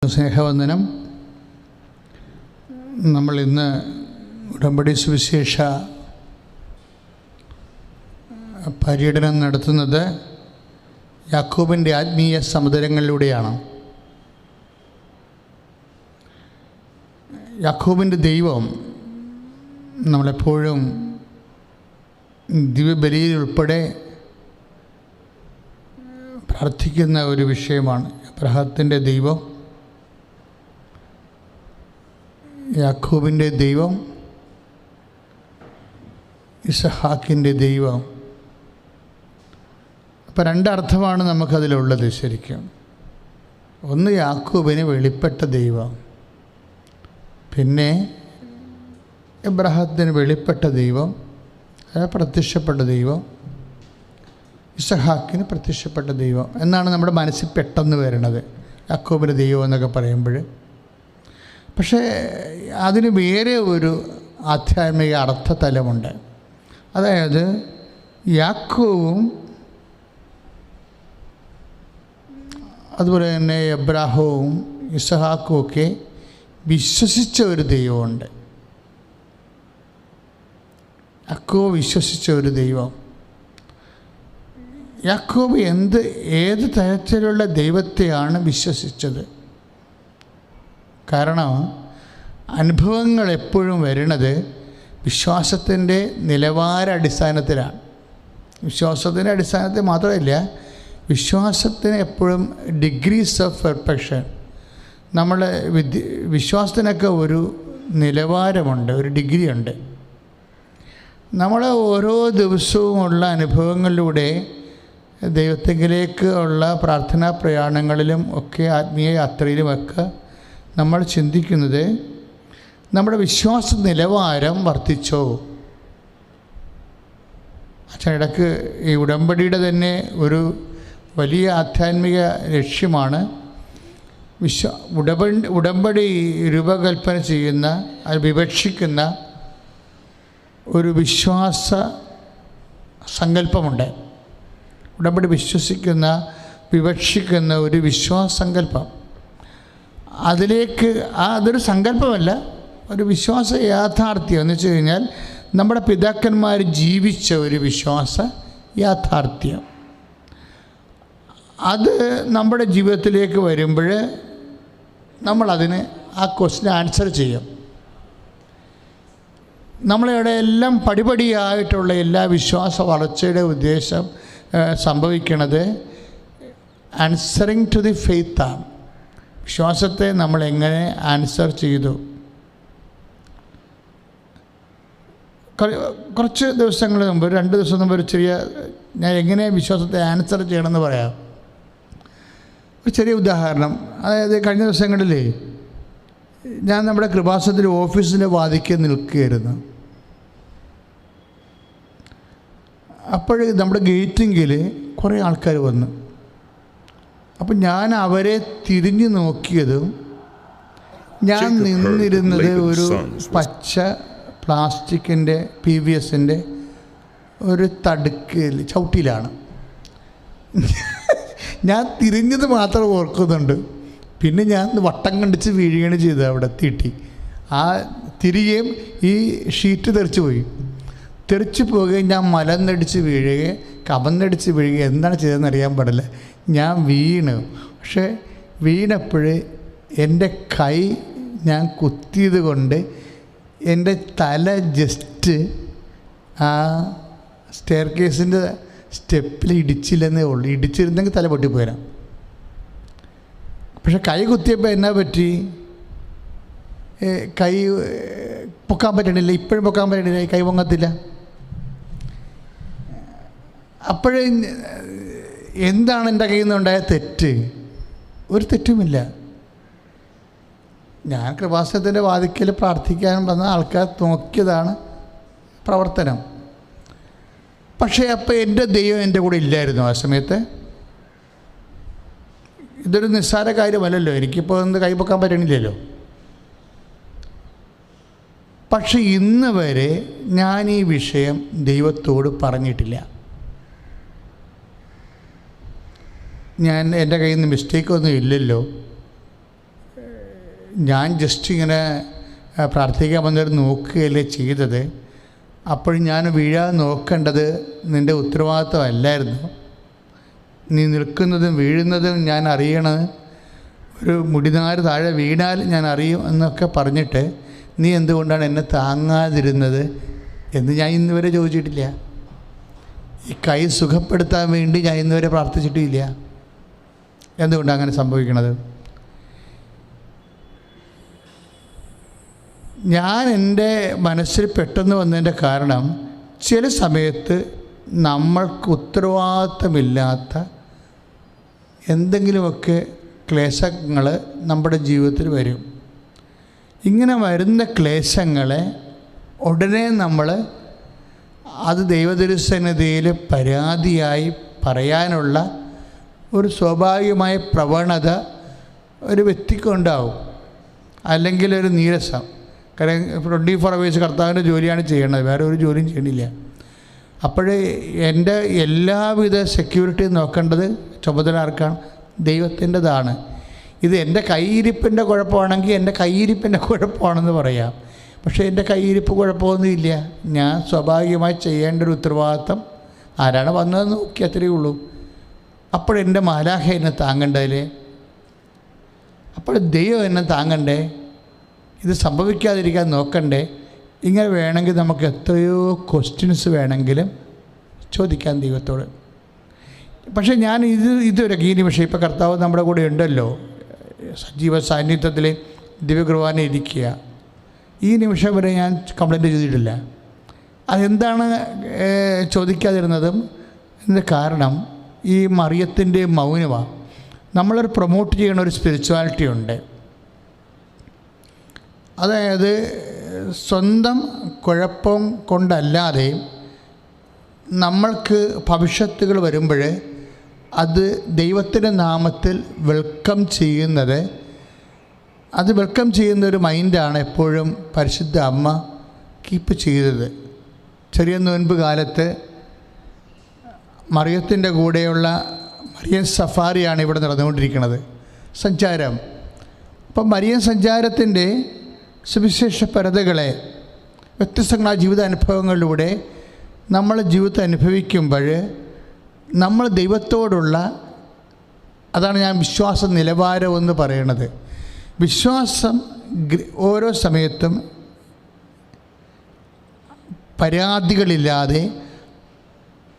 എല്ലാവർക്കും സ്നേഹവന്ദനം. നമ്മൾ ഇന്ന് ഉടമ്പടി സുവിശേഷ പര്യടനം നടത്തുന്നത് യാക്കോബിൻ്റെ ആത്മീയ സമുദ്രങ്ങളിലൂടെയാണ്. യാക്കോബിൻ്റെ ദൈവം നമ്മളെപ്പോഴും ദിവ്യബലിയിൽ ഉൾപ്പെടെ പ്രാർത്ഥിക്കുന്ന ഒരു വിഷയമാണ്. അബ്രഹാത്തിൻ്റെ ദൈവം, യാക്കോബിൻ്റെ ദൈവം, ഇസഹാക്കിൻ്റെ ദൈവം. അപ്പോൾ രണ്ടർത്ഥമാണ് നമുക്കതിലുള്ളത് ശരിക്കും. ഒന്ന് യാക്കോബിന് വെളിപ്പെട്ട ദൈവം, പിന്നെ എബ്രഹാത്തിന് വെളിപ്പെട്ട ദൈവം, പ്രത്യക്ഷപ്പെട്ട ദൈവം, ഇസഹാക്കിന് പ്രത്യക്ഷപ്പെട്ട ദൈവം എന്നാണ് നമ്മുടെ മനസ്സിൽ പെട്ടെന്ന് വരുന്നത് യാക്കോബിൻ്റെ ദൈവം എന്നൊക്കെ പറയുമ്പോൾ. പക്ഷേ അതിന് വേറെ ഒരു ആധ്യാത്മിക അർത്ഥതലമുണ്ട്. അതായത് യാക്കോബും അതുപോലെ തന്നെ എബ്രാഹവും ഇസഹാക്കും ഒക്കെ വിശ്വസിച്ച ഒരു ദൈവമുണ്ട്. യാക്കോബ് വിശ്വസിച്ച ഒരു ദൈവം. യാക്കോബ് ഏത് തരത്തിലുള്ള ദൈവത്തെയാണ് വിശ്വസിച്ചത്? കാരണം അനുഭവങ്ങൾ എപ്പോഴും വരുന്നത് വിശ്വാസത്തിൻ്റെ നിലവാര വിശ്വാസത്തിൻ്റെ അടിസ്ഥാനത്തിൽ മാത്രമല്ല, വിശ്വാസത്തിന് എപ്പോഴും ഡിഗ്രീസ് ഓഫ് പെർഫെക്ഷൻ. നമ്മൾ വിശ്വാസത്തിനൊക്കെ ഒരു നിലവാരമുണ്ട്, ഒരു ഡിഗ്രിയുണ്ട്. നമ്മൾ ഓരോ ദിവസവും ഉള്ള അനുഭവങ്ങളിലൂടെ ദൈവത്തിലേക്ക് ഉള്ള പ്രാർത്ഥനാ പ്രയാണങ്ങളിലും ഒക്കെ ആത്മീയ യാത്രയിലുമൊക്കെ നമ്മൾ ചിന്തിക്കുന്നത് നമ്മുടെ വിശ്വാസ നിലവാരം വർദ്ധിച്ചോ. അച്ഛൻ ഇടയ്ക്ക് ഈ ഉടമ്പടിയുടെ തന്നെ ഒരു വലിയ ആധ്യാത്മിക ലക്ഷ്യമാണ് ഉടമ്പടി രൂപകൽപ്പന ചെയ്യുന്ന, അത് വിവക്ഷിക്കുന്ന ഒരു വിശ്വാസ സങ്കല്പമുണ്ട്. ഉടമ്പടി വിവക്ഷിക്കുന്ന ഒരു വിശ്വാസസങ്കല്പം. അതിലേക്ക് അതൊരു സങ്കല്പമല്ല, ഒരു വിശ്വാസ യാഥാർത്ഥ്യം എന്ന് വെച്ച് കഴിഞ്ഞാൽ നമ്മുടെ പിതാക്കന്മാർ ജീവിച്ച ഒരു വിശ്വാസ യാഥാർത്ഥ്യം. അത് നമ്മുടെ ജീവിതത്തിലേക്ക് വരുമ്പോൾ നമ്മളതിന് ആ ക്വസ്റ്റിന് ആൻസർ ചെയ്യും. നമ്മളിവിടെ എല്ലാം പടിപടിയായിട്ടുള്ള എല്ലാ വിശ്വാസ വളർച്ചയുടെ ഉദ്ദേശം സംഭവിക്കുന്നത് ആൻസറിങ് ടു ദി ഫെയ്ത്താണ്. വിശ്വാസത്തെ നമ്മൾ എങ്ങനെ ആൻസർ ചെയ്തു. കുറച്ച് ദിവസങ്ങൾ മുമ്പ്, 2 ദിവസം മുമ്പ് ഞാൻ എങ്ങനെ വിശ്വാസത്തെ ആൻസർ ചെയ്യണമെന്ന് പറയാം. ഒരു ചെറിയ ഉദാഹരണം. അതായത് കഴിഞ്ഞ ദിവസങ്ങളിൽ ഞാൻ നമ്മുടെ കൃപാസനത്തിൻ്റെ ഓഫീസിൻ്റെ വാതിൽക്ക് നിൽക്കുകയായിരുന്നു. അപ്പോൾ നമ്മുടെ ഗേറ്റിങ്കിൽ കുറേ ആൾക്കാർ വന്നു. അപ്പം ഞാൻ അവരെ തിരിഞ്ഞു നോക്കിയതും, ഞാൻ നിന്നിരുന്നത് ഒരു പച്ച പ്ലാസ്റ്റിക്കിൻ്റെ PVSൻ്റെ ഒരു ചവിട്ടിയിലാണ്. ഞാൻ തിരിഞ്ഞത് മാത്രം ഓർക്കുന്നുണ്ട്. പിന്നെ ഞാൻ വട്ടം കണ്ടിച്ച് വീഴുകയാണ് ചെയ്തത്. അവിടെ തീട്ടി ആ തിരികെയും ഈ ഷീറ്റ് തെറിച്ചു പോവുകയും ഞാൻ മലന്നടിച്ച് വീഴുകയും കമന്നടിച്ച് വീഴുകയും എന്താണ് ചെയ്തതെന്ന് അറിയാൻ പാടില്ല. ഞാൻ വീണു. പക്ഷേ വീണപ്പോൾ എൻ്റെ കൈ ഞാൻ കുത്തിയത് കൊണ്ട് എൻ്റെ തല ജസ്റ്റ് ആ സ്റ്റെയർ കേസിൻ്റെ സ്റ്റെപ്പിൽ ഇടിച്ചില്ലെന്നേ ഉള്ളൂ. ഇടിച്ചിരുന്നെങ്കിൽ തല പൊട്ടിപ്പോരാം. പക്ഷെ കൈ കുത്തിയപ്പോൾ എന്നാ പറ്റി? കൈ പൊക്കാൻ പറ്റണില്ല. ഇപ്പോഴും പൊക്കാൻ പറ്റണില്ല, കൈ പൊങ്ങത്തില്ല. അപ്പോഴേ എന്താണ് എൻ്റെ കയ്യിൽ നിന്നുണ്ടായ തെറ്റ്? ഒരു തെറ്റുമില്ല. ഞാൻ കൃപാസനത്തിൻ്റെ വാതിക്കൽ പ്രാർത്ഥിക്കാൻ വന്ന ആൾക്കാർ നോക്കിയതാണ് പ്രവർത്തനം. പക്ഷേ അപ്പോൾ എൻ്റെ ദൈവം എൻ്റെ കൂടെ ഇല്ലായിരുന്നു ആ സമയത്ത്. ഇതൊരു നിസ്സാര കാര്യമല്ലല്ലോ, എനിക്കിപ്പോൾ ഒന്ന് കൈപ്പൊക്കാൻ പറ്റണില്ലല്ലോ. പക്ഷെ ഇന്ന് വരെ ഞാൻ ഈ വിഷയം ദൈവത്തോട് പറഞ്ഞിട്ടില്ല. എൻ്റെ കയ്യിൽ നിന്ന് മിസ്റ്റേക്കൊന്നും ഇല്ലല്ലോ, ഞാൻ ജസ്റ്റ് ഇങ്ങനെ പ്രാർത്ഥിക്കാൻ വന്നിട്ട് നോക്കുകയല്ലേ ചെയ്തത്. അപ്പോൾ ഞാൻ വീഴാതെ നോക്കേണ്ടത് നിൻ്റെ ഉത്തരവാദിത്വമല്ലായിരുന്നു. നീ നിൽക്കുന്നതും വീഴുന്നതും ഞാൻ അറിയണം. ഒരു മുടിനാര് താഴെ വീണാൽ ഞാൻ അറിയും എന്നൊക്കെ പറഞ്ഞിട്ട് നീ എന്തുകൊണ്ടാണ് എന്നെ താങ്ങാതിരുന്നത് എന്ന് ഞാൻ ഇന്നുവരെ ചോദിച്ചിട്ടില്ല. ഈ കൈ സുഖപ്പെടുത്താൻ വേണ്ടി ഞാൻ ഇന്നുവരെ പ്രാർത്ഥിച്ചിട്ടില്ല. എന്തുകൊണ്ടാണ് അങ്ങനെ സംഭവിക്കുന്നത്? ഞാൻ എൻ്റെ മനസ്സിൽ പെട്ടെന്ന് വന്നതിൻ്റെ കാരണം, ചില സമയത്ത് നമ്മൾക്ക് ഉത്തരവാദിത്തമില്ലാത്ത എന്തെങ്കിലുമൊക്കെ ക്ലേശങ്ങൾ നമ്മുടെ ജീവിതത്തിൽ വരും. ഇങ്ങനെ വരുന്ന ക്ലേശങ്ങളെ ഉടനെ നമ്മൾ അത് ദൈവതിരുസന്നിധിയിൽ പരാതിയായി പറയാനുള്ള ഒരു സ്വാഭാവികമായ പ്രവണത ഒരു വ്യക്തിക്കുണ്ടാവും. അല്ലെങ്കിൽ ഒരു നീരസം. കാരണം 24 hours കർത്താവിൻ്റെ ജോലിയാണ് ചെയ്യേണ്ടത്, വേറെ ഒരു ജോലിയും ചെയ്യണില്ല. അപ്പോഴേ എൻ്റെ എല്ലാവിധ സെക്യൂരിറ്റി നോക്കേണ്ടത് ചുമതല ആർക്കാണ്? ദൈവത്തിൻ്റെതാണ്. ഇത് എൻ്റെ കൈയിരിപ്പിൻ്റെ കുഴപ്പമാണെങ്കിൽ എൻ്റെ കൈയിരിപ്പിൻ്റെ കുഴപ്പമാണെന്ന് പറയാം. പക്ഷേ എൻ്റെ കൈയിരിപ്പ് കുഴപ്പമൊന്നുമില്ല. ഞാൻ സ്വാഭാവികമായി ചെയ്യേണ്ട ഒരു ഉത്തരവാദിത്തം ആരാണ് വന്നതെന്ന് നോക്കി, അത്രയേ ഉള്ളൂ. അപ്പോഴെൻ്റെ മാലാഖ എന്നെ താങ്ങണ്ടതില്ലേ? അപ്പോൾ ദൈവം എന്നെ താങ്ങണ്ടേ? ഇത് സംഭവിക്കാതിരിക്കാൻ നോക്കണ്ടേ? ഇങ്ങനെ വേണമെങ്കിൽ നമുക്ക് എത്രയോ ക്വസ്റ്റ്യൻസ് വേണമെങ്കിലും ചോദിക്കാം ദൈവത്തോട്. പക്ഷേ ഞാൻ ഇതൊരു ഈ നിമിഷം ഇപ്പോൾ കർത്താവ് നമ്മുടെ കൂടെ ഉണ്ടല്ലോ, സജീവ സാന്നിധ്യത്തിൽ ദിവ്യകുർബാന ഇരിക്കുക. ഈ നിമിഷം വരെ ഞാൻ കംപ്ലൈൻറ്റ് ചെയ്തിട്ടില്ല. അതെന്താണ് ചോദിക്കാതിരുന്നതും ഇതിൻ്റെ കാരണം ഈ മറിയത്തിൻ്റെ മൗനമാണ്. നമ്മളൊരു പ്രൊമോട്ട് ചെയ്യുന്ന ഒരു സ്പിരിച്വാലിറ്റി ഉണ്ട്. അതായത് സ്വന്തം കുഴപ്പം കൊണ്ടല്ലാതെ നമ്മൾക്ക് ഭവിഷ്യത്തുകൾ വരുമ്പോൾ അത് ദൈവത്തിൻ്റെ നാമത്തിൽ വെൽക്കം ചെയ്യുന്നത്, അത് വെൽക്കം ചെയ്യുന്ന ഒരു മൈൻഡാണ് എപ്പോഴും പരിശുദ്ധ അമ്മ കീപ്പ് ചെയ്തത്. ചെറിയ നോൻപ് കാലത്ത് മറിയത്തിൻ്റെ കൂടെയുള്ള മറിയൻ സഫാരിയാണ് ഇവിടെ നടന്നുകൊണ്ടിരിക്കുന്നത്, സഞ്ചാരം. അപ്പം മറിയൻ സഞ്ചാരത്തിൻ്റെ സുവിശേഷ പരതകളെ വ്യത്യസ്തങ്ങളായ ജീവിതാനുഭവങ്ങളിലൂടെ നമ്മൾ ജീവിതത്തെ അനുഭവിക്കുമ്പോൾ നമ്മൾ ദൈവത്തോടുള്ള, അതാണ് ഞാൻ വിശ്വാസ നിലവാരം എന്ന് പറയുന്നത്. വിശ്വാസം ഓരോ സമയത്തും പരാതികളില്ലാതെ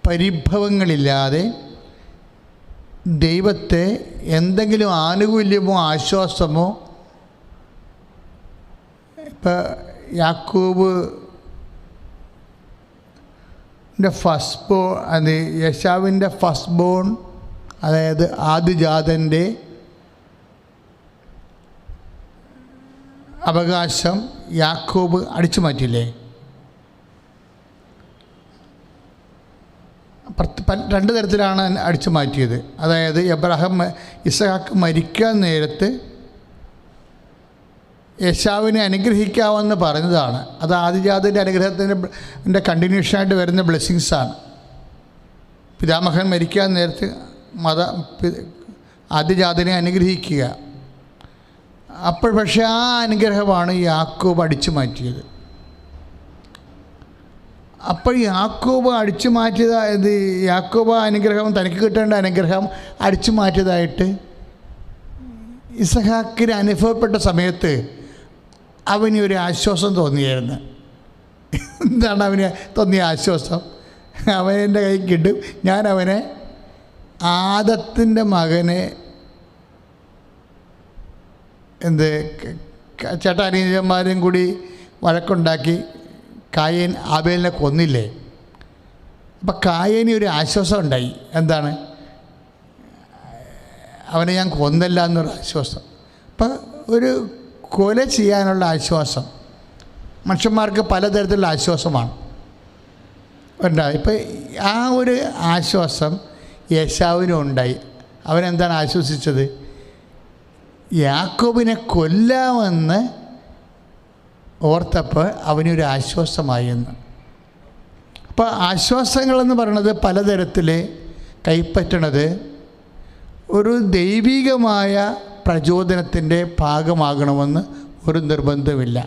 പരിഭവങ്ങളില്ലാതെ ദൈവത്തെ എന്തെങ്കിലും ആനുകൂല്യമോ ആശ്വാസമോ, ഇപ്പോൾ യാക്കോബിൻ്റെ യേശാവിൻ്റെ ഫസ്റ്റ് ബോൺ, അതായത് ആദിജാതൻ്റെ അവകാശം യാക്കോബ് അടിച്ചു മാറ്റില്ലേ? രണ്ട് തരത്തിലാണ് അടിച്ചു മാറ്റിയത്. അതായത് ഇസഹാക്ക് മരിക്കാൻ നേരത്ത് യേശാവിനെ അനുഗ്രഹിക്കാമെന്ന് പറഞ്ഞതാണ്. അത് ആദിജാതൻ്റെ അനുഗ്രഹത്തിൻ്റെ കണ്ടിന്യൂഷനായിട്ട് വരുന്ന ബ്ലെസ്സിങ്സാണ്. പിതാമഹൻ മരിക്കാൻ നേരത്ത് ആദിജാതനെ അനുഗ്രഹിക്കുക. അപ്പോൾ പക്ഷേ ആ അനുഗ്രഹമാണ് യാക്കോബ് അടിച്ചു മാറ്റിയത്. അപ്പോൾ യാക്കോബ് അടിച്ചു മാറ്റിയത്, യാക്കോബ് അനുഗ്രഹം, തനിക്ക് കിട്ടേണ്ട അനുഗ്രഹം അടിച്ചു മാറ്റിയതായിട്ട് ഇസഹാക്കിന് അനുഭവപ്പെട്ട സമയത്ത് അവന് ഒരു ആശ്വാസം തോന്നിയായിരുന്നു. എന്താണ് അവന് തോന്നിയ ആശ്വാസം? അവനെൻ്റെ കൈ കിട്ടും, ഞാൻ അവനെ ആദത്തിൻ്റെ മകനെ ചേട്ടാനീയന്മാരും കൂടി വഴക്കുണ്ടാക്കി കായേൻ ആബേലിനെ കൊന്നില്ലേ? അപ്പം കായേന് ഒരു ആശ്വാസം ഉണ്ടായി. എന്താണ്? അവനെ ഞാൻ കൊന്നല്ല എന്നൊരു ആശ്വാസം. അപ്പം ഒരു കൊല ചെയ്യാനുള്ള ആശ്വാസം മനുഷ്യന്മാർക്ക് പലതരത്തിലുള്ള ആശ്വാസമാണ് ഉണ്ടായി. ഇപ്പം ആ ഒരു ആശ്വാസം യേശാവിനും ഉണ്ടായി. അവനെന്താണ് ആശ്വസിച്ചത്? യാക്കോബിനെ കൊല്ലാമെന്ന് ഓർത്തപ്പോൾ അവനൊരു ആശ്വാസമായി എന്ന്. അപ്പോൾ ആശ്വാസങ്ങളെന്ന് പറയുന്നത് പലതരത്തിൽ കൈപ്പറ്റണത് ഒരു ദൈവികമായ പ്രചോദനത്തിൻ്റെ ഭാഗമാകണമെന്ന് ഒരു നിർബന്ധമില്ല.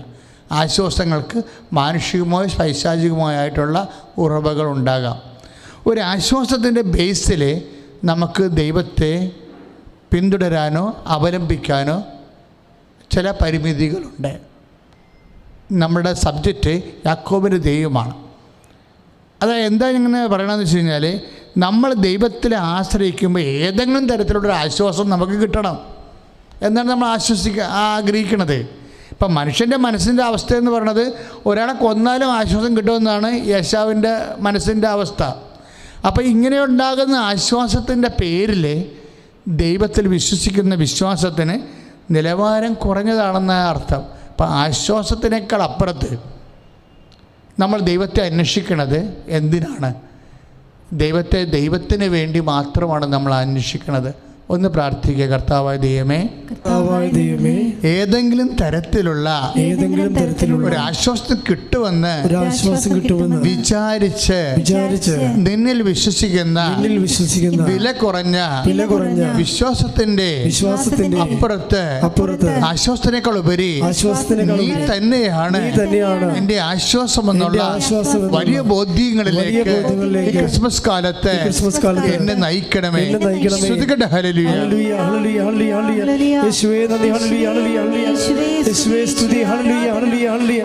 ആശ്വാസങ്ങൾക്ക് മാനുഷികമോ പൈശാചികമോ ആയിട്ടുള്ള ഉറവകളുണ്ടാകാം. ഒരു ആശ്വാസത്തിൻ്റെ ബേസിൽ നമുക്ക് ദൈവത്തെ പിന്തുടരാനോ അവലംബിക്കാനോ ചില പരിമിതികളുണ്ട്. നമ്മുടെ സബ്ജക്റ്റ് യാക്കോബിൻ്റെ ദൈവമാണ്. അതായത് എന്താ ഇങ്ങനെ പറയണമെന്ന് വെച്ച് കഴിഞ്ഞാൽ, നമ്മൾ ദൈവത്തിൽ ആശ്രയിക്കുമ്പോൾ ഏതെങ്കിലും തരത്തിലുള്ളൊരു ആശ്വാസം നമുക്ക് കിട്ടണം എന്നാണ് നമ്മൾ ആഗ്രഹിക്കുന്നത്. ഇപ്പം മനുഷ്യൻ്റെ മനസ്സിൻ്റെ അവസ്ഥ എന്ന് പറയുന്നത് ഒരാളെ കൊന്നാലും ആശ്വാസം കിട്ടുമെന്നാണ് യേശാവിൻ്റെ മനസ്സിൻ്റെ അവസ്ഥ. അപ്പോൾ ഇങ്ങനെ ഉണ്ടാകുന്ന ആശ്വാസത്തിൻ്റെ പേരിൽ ദൈവത്തിൽ വിശ്വസിക്കുന്ന വിശ്വാസത്തിന് നിലവാരം കുറഞ്ഞതാണെന്ന അർത്ഥം. അപ്പം ആശ്വാസത്തിനേക്കാൾ അപ്പുറത്ത് നമ്മൾ ദൈവത്തെ അന്വേഷിക്കുന്നത് എന്തിനാണ്? ദൈവത്തിന് വേണ്ടി മാത്രമാണ് നമ്മൾ അന്വേഷിക്കുന്നത്. ഒന്ന് പ്രാർത്ഥിക്കുക. കർത്താവായ ദൈവമേ, ഏതെങ്കിലും തരത്തിലുള്ള ഒരു ആശ്വാസം കിട്ടുമെന്ന് വിചാരിച്ച് നിന്നിൽ വിശ്വസിക്കുന്ന വില കുറഞ്ഞ വിശ്വാസത്തിന്റെ അപ്പുറത്ത് ആശ്വാസത്തിനേക്കാൾ ഉപരി നീ തന്നെയാണ് എന്റെ ആശ്വാസം എന്നുള്ള വലിയ ബോധ്യങ്ങളിലേക്ക് ഈ ക്രിസ്മസ് കാലത്ത് എന്നെ നയിക്കണമേ. ശ്രുതികട്ടെ ഹല്ലേലൂയ. ഹല്ലേലൂയ ഹല്ലേലൂയ ഹല്ലേലൂയ യേശുവേ നന്ദി. ഹല്ലേലൂയ ഹല്ലേലൂയ യേശുവേ സ്തുതി. ഹല്ലേലൂയ ഹല്ലേലൂയ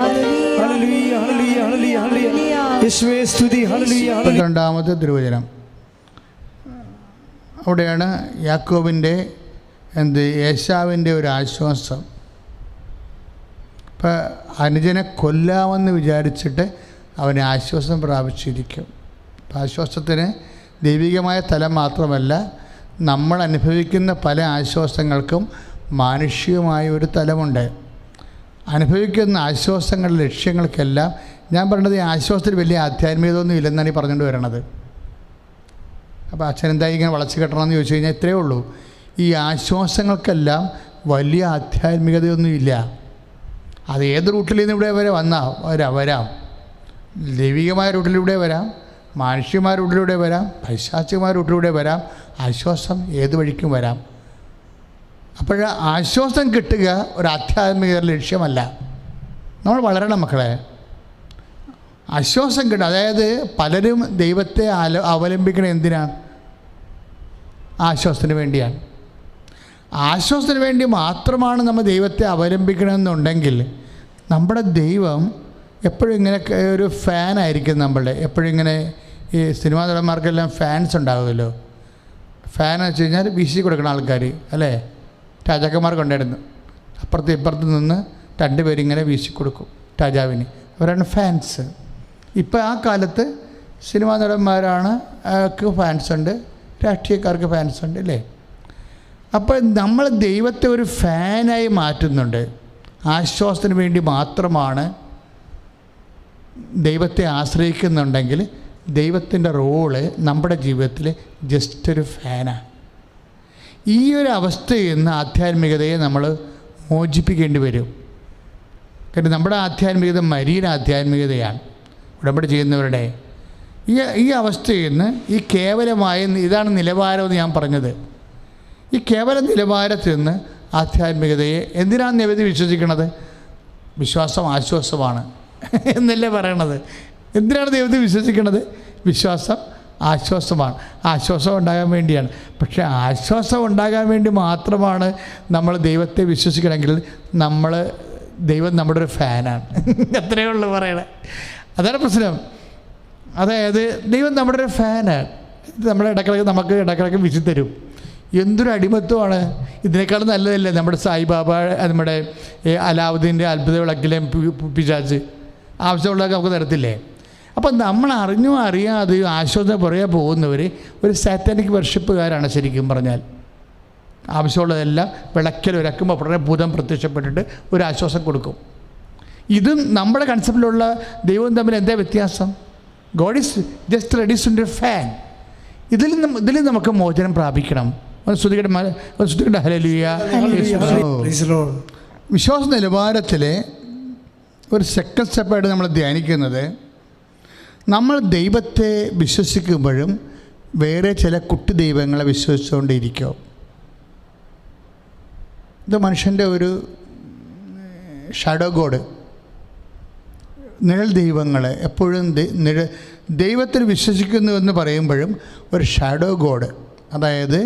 ഹല്ലേലൂയ ഹല്ലേലൂയ ഹല്ലേലൂയ യേശുവേ സ്തുതി. ഹല്ലേലൂയ. രണ്ടാമത്തെ തിരുവചനം അവിടെയാണ് യാക്കോബിൻ്റെ ഏശാവിൻ്റെ ഒരു ആശ്വാസം. ഇപ്പം അനുജനെ കൊല്ലാമെന്ന് വിചാരിച്ചിട്ട് അവന് ആശ്വാസം പ്രാപിച്ചിരിക്കും. അപ്പം ആശ്വാസത്തിന് ദൈവികമായ തലം മാത്രമല്ല, നമ്മൾ അനുഭവിക്കുന്ന പല ആശ്വാസങ്ങൾക്കും മാനുഷികമായ ഒരു തലമുണ്ട്. അനുഭവിക്കുന്ന ആശ്വാസങ്ങളുടെ ലക്ഷ്യങ്ങൾക്കെല്ലാം ഞാൻ പറഞ്ഞത് ഈ ആശ്വാസത്തിൽ വലിയ ആധ്യാത്മികതയൊന്നും ഇല്ലെന്നാണ് ഈ പറഞ്ഞുകൊണ്ട് വരണത്. അപ്പോൾ അച്ഛൻ എന്തായി ഇങ്ങനെ വളച്ച് കെട്ടണമെന്ന് ചോദിച്ചു കഴിഞ്ഞാൽ ഇത്രയേ ഉള്ളൂ. ഈ ആശ്വാസങ്ങൾക്കെല്ലാം വലിയ ആധ്യാത്മികതയൊന്നുമില്ല. അത് ഏത് റൂട്ടിൽ നിന്ന് ഇവിടെ വരെ വരാം. ദൈവികമായ റൂട്ടിലൂടെ വരാം, മാനുഷികമായ റൂട്ടിലൂടെ വരാം, പൈശാചികമായ റൂട്ടിലൂടെ വരാം. ആശ്വാസം ഏത് വഴിക്കും വരാം. അപ്പോൾ ആശ്വാസം കിട്ടുക ഒരു ആധ്യാത്മിക ലക്ഷ്യമല്ല. നമ്മൾ വളരണം മക്കളെ. ആശ്വാസം കിട്ടുക, അതായത് പലരും ദൈവത്തെ അവലംബിക്കണം എന്തിനാണ്? ആശ്വാസത്തിന് വേണ്ടിയാണ്. ആശ്വാസത്തിന് വേണ്ടി മാത്രമാണ് നമ്മൾ ദൈവത്തെ അവലംബിക്കണമെന്നുണ്ടെങ്കിൽ നമ്മുടെ ദൈവം എപ്പോഴും ഇങ്ങനെ ഒരു ഫാനായിരിക്കും. നമ്മളുടെ എപ്പോഴും ഇങ്ങനെ ഈ സിനിമാ നടന്മാർക്കെല്ലാം ഫാൻസ് ഉണ്ടാകുമല്ലോ. ഫാൻ എന്ന് വെച്ച് കഴിഞ്ഞാൽ വീശി കൊടുക്കുന്ന ആൾക്കാർ അല്ലേ? രാജാക്കന്മാർക്കുണ്ടായിരുന്നു. അപ്പുറത്ത് ഇപ്പുറത്ത് നിന്ന് രണ്ടുപേരിങ്ങനെ വീശി കൊടുക്കും രാജാവിന്. അവരാണ് ഫാൻസ്. ഇപ്പോൾ ആ കാലത്ത് സിനിമാ നടന്മാരാണ് ഫാൻസ് ഉണ്ട്, രാഷ്ട്രീയക്കാർക്ക് ഫാൻസ് ഉണ്ട് അല്ലേ? അപ്പോൾ നമ്മൾ ദൈവത്തെ ഒരു ഫാനായി മാറ്റുന്നുണ്ട്. ആശ്വാസത്തിന് വേണ്ടി മാത്രമാണ് ദൈവത്തെ ആശ്രയിക്കുന്നുണ്ടെങ്കിൽ ദൈവത്തിൻ്റെ റോള് നമ്മുടെ ജീവിതത്തിൽ ജസ്റ്റ് ഒരു ഫാനാണ്. ഈ ഒരു അവസ്ഥയിൽ നിന്ന് ആധ്യാത്മികതയെ നമ്മൾ മോചിപ്പിക്കേണ്ടി വരും. കാരണം നമ്മുടെ ആധ്യാത്മികത മരീന ആധ്യാത്മികതയാണ്. ഉടമ്പടി ചെയ്യുന്നവരുടെ ഈ അവസ്ഥയിൽ നിന്ന് ഈ കേവലമായ ഇതാണ് നിലവാരമെന്ന് ഞാൻ പറഞ്ഞത്. ഈ കേവല നിലവാരത്തിൽ നിന്ന് ആധ്യാത്മികതയെ എന്തിനാണ് നിരവധി വിശ്വസിക്കുന്നത്? വിശ്വാസം ആശ്വാസമാണ് എന്നല്ലേ പറയണത്. എന്തിനാണ് ദൈവത്തെ വിശ്വസിക്കുന്നത്? വിശ്വാസം ആശ്വാസമാണ്. ആശ്വാസം ഉണ്ടാകാൻ വേണ്ടിയാണ്. പക്ഷേ ആശ്വാസം ഉണ്ടാകാൻ വേണ്ടി മാത്രമാണ് നമ്മൾ ദൈവത്തെ വിശ്വസിക്കണമെങ്കിൽ ദൈവം നമ്മുടെ ഒരു ഫാനാണ്. അത്രയേ ഉള്ളൂ പറയണേ. അതാണ് പ്രശ്നം. അതായത് ദൈവം നമ്മുടെ ഒരു ഫാനാണ്. നമ്മുടെ നമുക്ക് ഇടക്കിടക്ക് വിശി തരും. എന്തൊരു അടിമത്വമാണ്! ഇതിനേക്കാളും നല്ലതല്ലേ നമ്മുടെ സായിബാബ, നമ്മുടെ അലാവുദ്ദീൻ്റെ അത്ഭുത വിളക്കിലെ പിശാച് ആവശ്യമുള്ളതൊക്കെ നമുക്ക് തരത്തില്ലേ? അപ്പം നമ്മൾ അറിഞ്ഞോ അറിയാതെ ആശ്വാസം പുറകെ പോകുന്നവർ ഒരു സാറ്റാനിക് വർഷിപ്പുകാരാണ് ശരിക്കും പറഞ്ഞാൽ. ആവശ്യമുള്ളതെല്ലാം വിളക്കൽ ഉരക്കുമ്പോൾ ഉടനെ ഭൂതം പ്രത്യക്ഷപ്പെട്ടിട്ട് ഒരു ആശ്വാസം കൊടുക്കും. ഇതും നമ്മുടെ കൺസെപ്റ്റിലുള്ള ദൈവവും തമ്മിൽ എന്താ വ്യത്യാസം? God is just reduced A fan. ഇതിൽ നമുക്ക് മോചനം പ്രാപിക്കണം. ഹല്ലേലൂയ. വിശ്വാസ നിലവാരത്തിലെ ഒരു സെക്കൻഡ് സ്റ്റെപ്പായിട്ട് നമ്മൾ ധ്യാനിക്കുന്നത്, നമ്മൾ ദൈവത്തെ വിശ്വസിക്കുമ്പോഴും വേറെ ചില കുട്ടി ദൈവങ്ങളെ വിശ്വസിച്ചുകൊണ്ടിരിക്കും. ഇത് മനുഷ്യൻ്റെ ഒരു ഷാഡോ ഗോഡ്, നിഴൽ ദൈവങ്ങളെ എപ്പോഴും ദൈവത്തിൽ വിശ്വസിക്കുന്നു എന്ന് പറയുമ്പോഴും ഒരു ഷാഡോ ഗോഡ്, അതായത്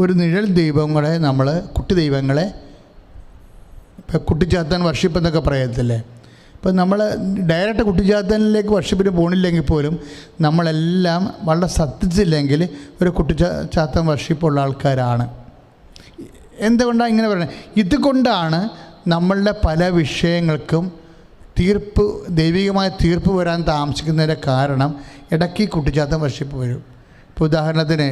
ഒരു നിഴൽ ദൈവങ്ങളെ നമ്മൾ കുട്ടി ദൈവങ്ങളെ, ഇപ്പം കുട്ടിച്ചാത്തൻ വർഷിപ്പ് എന്നൊക്കെ പറയത്തില്ലേ. ഇപ്പം നമ്മൾ ഡയറക്റ്റ് കുട്ടിച്ചാത്തനിലേക്ക് വർഷിപ്പിന് പോകണില്ലെങ്കിൽ പോലും നമ്മളെല്ലാം വളരെ ശ്രദ്ധിച്ചില്ലെങ്കിൽ ഒരു കുട്ടിച്ചാത്തൻ വർഷിപ്പുള്ള ആൾക്കാരാണ്. എന്തുകൊണ്ടാണ് ഇങ്ങനെ പറയുന്നത്? ഇതുകൊണ്ടാണ് നമ്മളുടെ പല വിഷയങ്ങൾക്കും ദൈവികമായ തീർപ്പ് വരാൻ താമസിക്കുന്നതിൻ്റെ കാരണം ഇടയ്ക്ക് കുട്ടിച്ചാത്തൻ വർഷിപ്പ് വരും. ഇപ്പോൾ ഉദാഹരണത്തിന്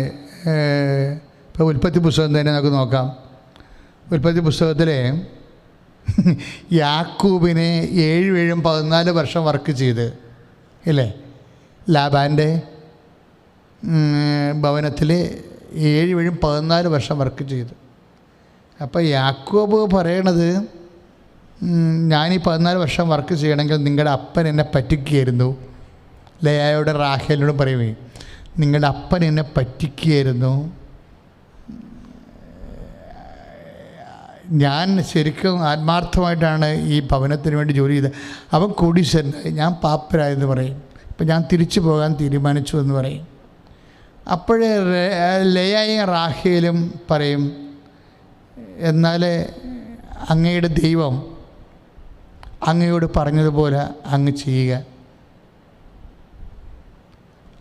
ഇപ്പോൾ ഉൽപ്പത്തി പുസ്തകം തന്നെ നമുക്ക് നോക്കാം. ഉൽപ്പത്തി പുസ്തകത്തിലെ യാക്കൂബിനെ 7 വർഷം വർക്ക് ചെയ്ത് ഇല്ലേ, ലാബാൻ്റെ ഭവനത്തിൽ 7 വർഷം വർക്ക് ചെയ്തു. അപ്പോൾ യാക്കോബ് പറയണത്, ഞാനീ 14 വർഷം വർക്ക് ചെയ്യണമെങ്കിൽ നിങ്ങളുടെ അപ്പൻ എന്നെ പറ്റിക്കുകയായിരുന്നു. ലേയായോട് റാഹേലിനോടും പറയുമേ, നിങ്ങളുടെ അപ്പൻ എന്നെ പറ്റിക്കുകയായിരുന്നു, ഞാൻ ശരിക്കും ആത്മാർത്ഥമായിട്ടാണ് ഈ ഭവനത്തിന് വേണ്ടി ജോലി ചെയ്തത്. അവൻ കോടീശ്വരനായി, ഞാൻ പാപ്പരായെന്ന് പറയും. ഇപ്പം ഞാൻ തിരിച്ചു പോകാൻ തീരുമാനിച്ചു എന്ന് പറയും. അപ്പോഴേ ലേയായും റാഹേലും പറയും, എന്നാൽ അങ്ങയുടെ ദൈവം അങ്ങയോട് പറഞ്ഞതുപോലെ അങ്ങ് ചെയ്യുക,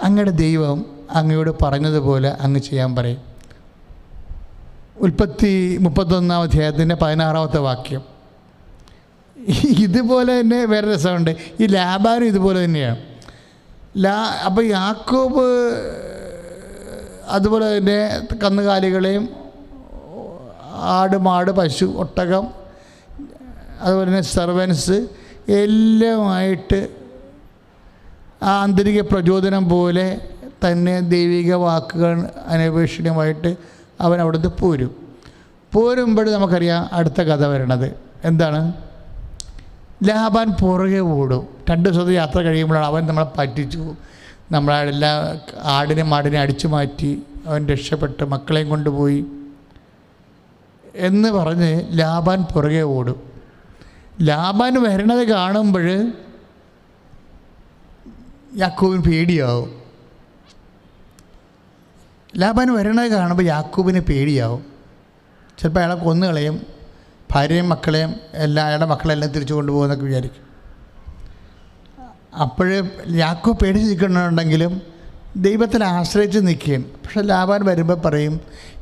അങ്ങയുടെ ദൈവം അങ്ങയോട് പറഞ്ഞതുപോലെ അങ്ങ് ചെയ്യാൻ പറയും. ഉൽപ്പത്തി 31-ാം അധ്യായത്തിൻ്റെ 16-ാമത്തെ വാക്യം. ഇതുപോലെ തന്നെ വേറെ രസമുണ്ട്. ഈ ലാബാനും ഇതുപോലെ തന്നെയാണ്. അപ്പോൾ യാക്കോബ് അതുപോലെ തന്നെ കന്നുകാലികളെയും ആട്, മാട്, പശു, ഒട്ടകം, അതുപോലെ തന്നെ സെർവൻസ് എല്ലാമായിട്ട് ആ ആന്തരിക പ്രചോദനം പോലെ തന്നെ ദൈവിക വാക്കുകൾ അനപേക്ഷിതമായിട്ട് അവൻ അവിടുന്ന് പോരുമ്പോൾ നമുക്കറിയാം അടുത്ത കഥ വരണത് എന്താണ്? ലാബാൻ പുറകെ ഓടും. 2 ദിവസത്തെ യാത്ര കഴിയുമ്പോഴാണ് അവൻ നമ്മളെ പറ്റിച്ചു, നമ്മളെല്ലാ മാടിനെ അടിച്ചു മാറ്റി, അവൻ രക്ഷപ്പെട്ട് മക്കളെയും കൊണ്ടുപോയി എന്ന് പറഞ്ഞ് ലാബാൻ പുറകെ ഓടും. ലാബാൻ വരണത് കാണുമ്പോൾ യാക്കോബിന് പേടിയാവും. ലാബാൻ വരണത് കാണുമ്പോൾ യാക്കോബിന് പേടിയാവും. ചിലപ്പോൾ അയാളെ കൊന്നുകളയും, ഭാര്യയും മക്കളെയും അയാളുടെ മക്കളെല്ലാം തിരിച്ചു കൊണ്ടുപോകുന്നൊക്കെ വിചാരിക്കും. അപ്പോൾ യാക്കോബ് പേടിച്ച് നിൽക്കണമെന്നുണ്ടെങ്കിലും ദൈവത്തിൽ ആശ്രയിച്ച് നിൽക്കുകയാണ്. പക്ഷെ ലാബാൻ വരുമ്പോൾ പറയും,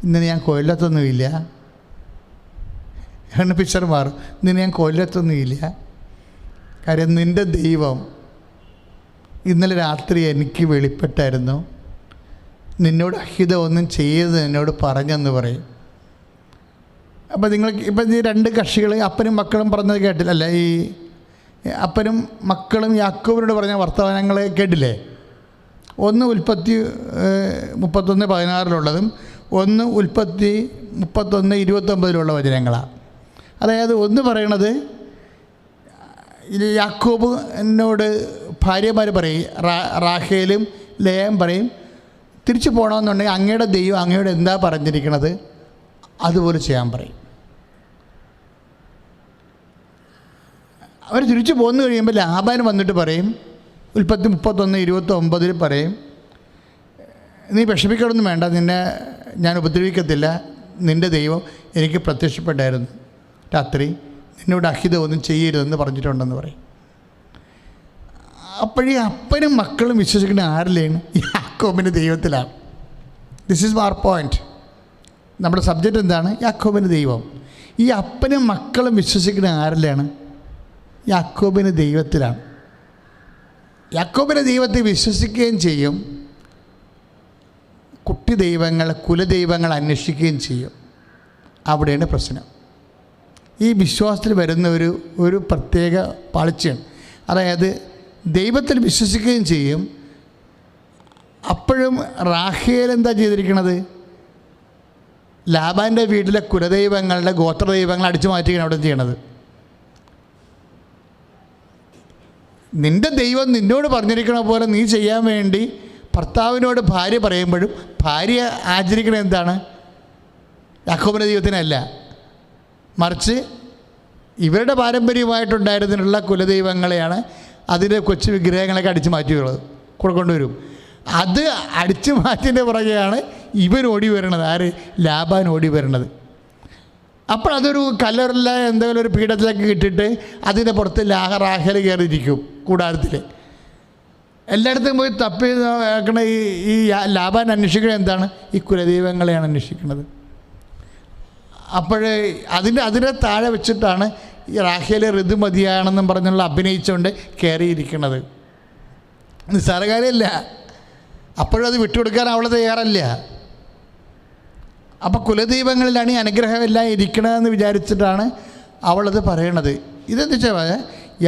ഇന്ന് ഞാൻ കൊല്ലത്തൊന്നുമില്ല. അങ്ങനെ പിക്ചർ മാറും. ഇന്ന് ഞാൻ കൊല്ലത്തൊന്നുമില്ല, കാര്യം നിൻ്റെ ദൈവം ഇന്നലെ രാത്രി എനിക്ക് വെളിപ്പെട്ടായിരുന്നു, നിന്നോട് അഹിതം ഒന്നും ചെയ്ത് എന്നോട് പറഞ്ഞെന്ന് പറയും. അപ്പോൾ ഇപ്പം ഈ 2 കക്ഷികൾ അപ്പനും മക്കളും പറഞ്ഞത് കേട്ടില്ല, അല്ല, ഈ അപ്പനും മക്കളും യാക്കോബിനോട് പറഞ്ഞ വർത്തമാനങ്ങൾ കേട്ടില്ലേ? ഒന്ന് ഉൽപ്പത്തി 31:16 ഒന്ന് ഉൽപ്പത്തി 31:29 വചനങ്ങളാണ്. അതായത് ഒന്ന് പറയണത് യാക്കോബ് എന്നോട് ഭാര്യമാർ പറയും, റാഹേലും ലേയും പറയും, തിരിച്ചു പോകണമെന്നുണ്ടെങ്കിൽ അങ്ങയുടെ ദൈവം അങ്ങയോട് എന്താ പറഞ്ഞിരിക്കണത് അതുപോലെ ചെയ്യാൻ പറയും. അവർ തിരിച്ചു പോന്നു കഴിയുമ്പോൾ ലാബാൻ വന്നിട്ട് പറയും, ഉൽപ്പത്തി 31:29 പറയും, നീ വിഷമിക്കണമെന്ന് വേണ്ട, നിന്നെ ഞാൻ ഉപദ്രവിക്കത്തില്ല, നിൻ്റെ ദൈവം എനിക്ക് പ്രത്യക്ഷപ്പെട്ടായിരുന്നു രാത്രി, നിന്നോട് അഹിതം ഒന്നും ചെയ്യരുതെന്ന് പറഞ്ഞിട്ടുണ്ടെന്ന് പറയും. അപ്പോഴേ അപ്പനും മക്കളും വിശ്വസിക്കുന്ന ആരിലാണ്? യാക്കോബിൻ്റെ ദൈവത്തിലാണ്. This is our point. നമ്മുടെ സബ്ജക്റ്റ് എന്താണ്? യാക്കോബിൻ്റെ ദൈവം. ഈ അപ്പനും മക്കളും വിശ്വസിക്കുന്ന ആരിലാണ്? യാക്കോബിൻ്റെ ദൈവത്തിലാണ്. യാക്കോബിൻ്റെ ദൈവത്തെ വിശ്വസിക്കുകയും ചെയ്യും, കുട്ടി ദൈവങ്ങൾ, കുലദൈവങ്ങൾ അന്വേഷിക്കുകയും ചെയ്യും. അവിടെയാണ് പ്രശ്നം. ഈ വിശ്വാസത്തിൽ വരുന്ന ഒരു പ്രത്യേക പാളിച്ചയാണ്. അതായത് ദൈവത്തിൽ വിശ്വസിക്കുകയും ചെയ്യും, അപ്പോഴും റാഹേൽ എന്താ ചെയ്തിരിക്കണത്? ലാബാൻ്റെ വീട്ടിലെ കുലദൈവങ്ങളുടെ ഗോത്രദൈവങ്ങൾ അടിച്ചു മാറ്റുകയാണ് അവിടെ ചെയ്യണത്. നിൻ്റെ ദൈവം നിന്നോട് പറഞ്ഞിരിക്കണ പോലെ നീ ചെയ്യാൻ വേണ്ടി ഭർത്താവിനോട് ഭാര്യ പറയുമ്പോഴും ഭാര്യ ആചരിക്കണത് എന്താണ്? യാക്കോബിൻ്റെ ദൈവത്തിനല്ല, മറിച്ച് ഇവരുടെ പാരമ്പര്യമായിട്ടുണ്ടായിരുന്നിട്ടുള്ള കുലദൈവങ്ങളെയാണ് അതിൻ്റെ കൊച്ചു വിഗ്രഹങ്ങളൊക്കെ അടിച്ചു മാറ്റിയുള്ളത് കൊണ്ടുവരും. അത് അടിച്ചു മാറ്റിൻ്റെ പുറകെയാണ് ഇവൻ ഓടി വരണത്. ആര്? ലാബാൻ ഓടി വരണത്. അപ്പോൾ അതൊരു കല്ലറില്ല എന്തെങ്കിലും ഒരു പീഠത്തിലേക്ക് ഇട്ടിട്ട് അതിൻ്റെ പുറത്ത് റാഹേൽ കയറിയിരിക്കും കൂടാരത്തിൽ. എല്ലായിടത്തും പോയി തപ്പി നോക്കണ ഈ ലാബാൻ അന്വേഷിക്കുന്നത് എന്താണ്? ഈ കുലദൈവങ്ങളെയാണ് അന്വേഷിക്കുന്നത്. അപ്പോഴേ അതിൻ്റെ താഴെ വെച്ചിട്ടാണ് ഈ റാഹേൽ ഋതുമതിയാണെന്നും പറഞ്ഞുള്ള അഭിനയിച്ചുകൊണ്ട് കയറിയിരിക്കുന്നത്. നിസ്സാരകാര്യമല്ല. അപ്പോഴത് വിട്ടുകൊടുക്കാൻ അവൾ തയ്യാറല്ല. അപ്പോൾ കുലദൈവങ്ങളിലാണ് ഈ അനുഗ്രഹമെല്ലാം ഇരിക്കണമെന്ന് വിചാരിച്ചിട്ടാണ് അവളത് പറയണത്. ഇതെന്ന് വെച്ചാൽ